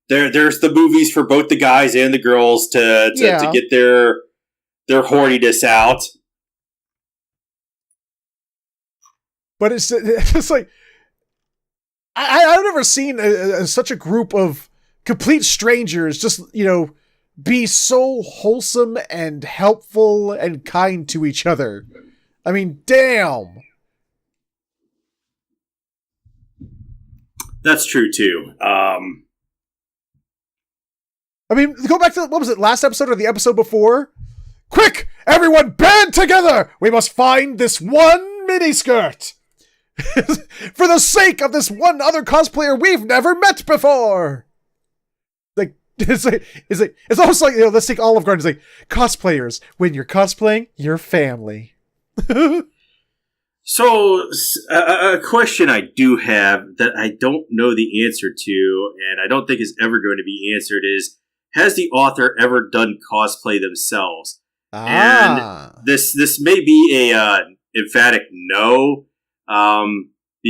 there's the movies for both the guys and the girls to get their horniness out. But it's like I've never seen such a group of complete strangers just be so wholesome and helpful and kind to each other. I mean, damn. That's true too. I mean, go back to what was it, last episode or the episode before? Quick! Everyone band together! We must find this one miniskirt! For the sake of this one other cosplayer we've never met before! It's almost like, let's take Olive Garden. It's like, cosplayers, when you're cosplaying, you're family. So, a question I do have that I don't know the answer to, and I don't think is ever going to be answered is, has the author ever done cosplay themselves? And this may be a emphatic no.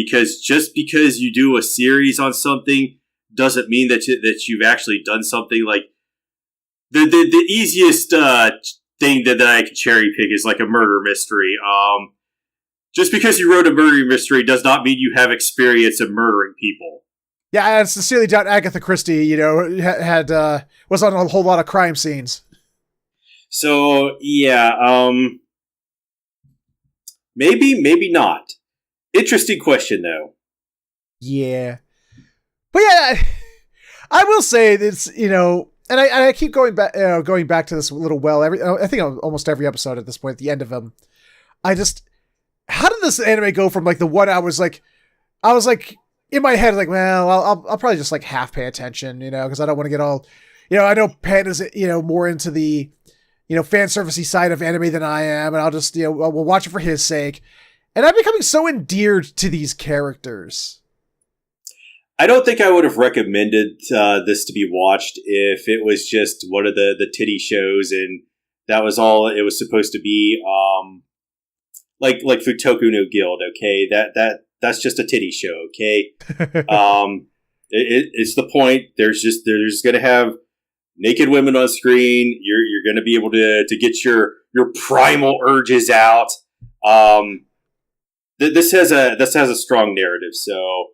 because just because you do a series on something doesn't mean that you've actually done something. Like the easiest thing that I can cherry pick is like a murder mystery. Just because you wrote a murder mystery does not mean you have experience in murdering people. Yeah, I sincerely doubt Agatha Christie, had was on a whole lot of crime scenes. So yeah, maybe not. Interesting question though. Yeah, but yeah, I will say it's and I keep going back to this little well. I think almost every episode at this point, at the end of them, how did this anime go from like the one I was like in my head like, well, I'll probably just like half pay attention, because I don't want to get all, I know Panda's more into the fan servicey side of anime than I am, and I'll just we'll watch it for his sake. And I'm becoming so endeared to these characters. I don't think I would have recommended this to be watched if it was just one of the titty shows and that was all it was supposed to be. Like Futoku no Guild, okay? That's just a titty show, okay? It's the point. They're just gonna have naked women on screen. You're gonna be able to get your primal urges out. This has a strong narrative, so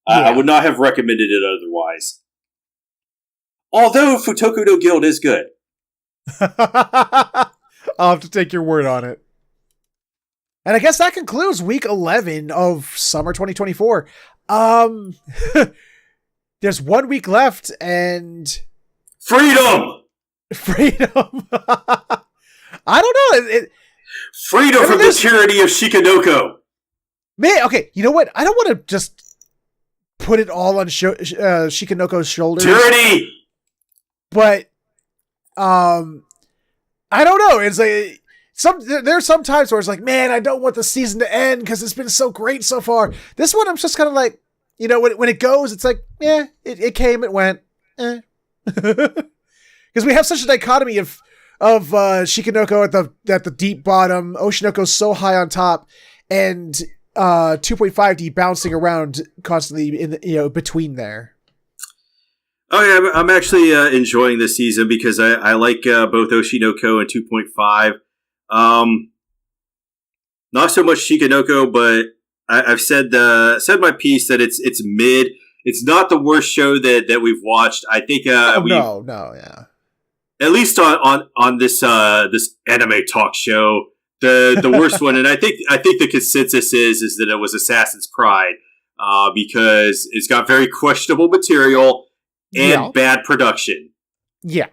I would not have recommended it otherwise. Although Futoku no Guild is good. I'll have to take your word on it. And I guess that concludes week 11 of summer 2024. There's 1 week left and freedom. I don't know. Freedom from the tyranny of Shikanoko. Man, okay, you know what? I don't want to just put it all on Shikanoko's shoulders. Tyranny! But, I don't know. It's like, there's some times where it's like, man, I don't want the season to end because it's been so great so far. This one, I'm just kind of like, when it goes, it's like, yeah, it came, it went, eh. Because we have such a dichotomy of Shikanoko at the deep bottom, Oshinoko so high on top, and 2.5D bouncing around constantly in the, between there. Oh yeah, I'm actually enjoying this season because I like both Oshinoko and 2.5. Not so much Shikanoko, but I've said my piece that it's mid. It's not the worst show that we've watched. I think yeah. At least on this anime talk show, the worst one, and I think the consensus is that it was Assassin's Pride, because it's got very questionable material and bad production. Yeah.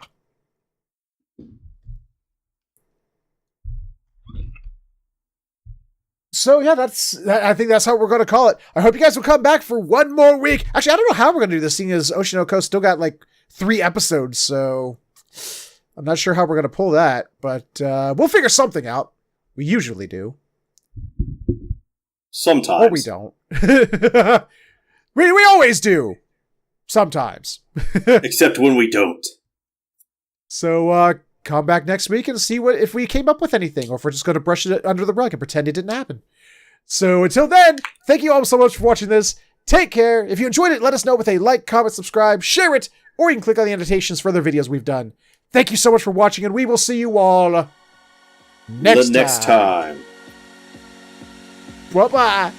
So yeah, I think that's how we're going to call it. I hope you guys will come back for one more week. Actually, I don't know how we're going to do this, seeing as Oshinoko still got like 3 episodes, so I'm not sure how we're going to pull that, but we'll figure something out. We usually do. Sometimes. Or we don't. we always do. Sometimes. Except when we don't. So, come back next week and see if we came up with anything, or if we're just going to brush it under the rug and pretend it didn't happen. So until then, thank you all so much for watching this. Take care. If you enjoyed it, let us know with a like, comment, subscribe, share it, or you can click on the annotations for other videos we've done. Thank you so much for watching, and we will see you all next time. Bye-bye.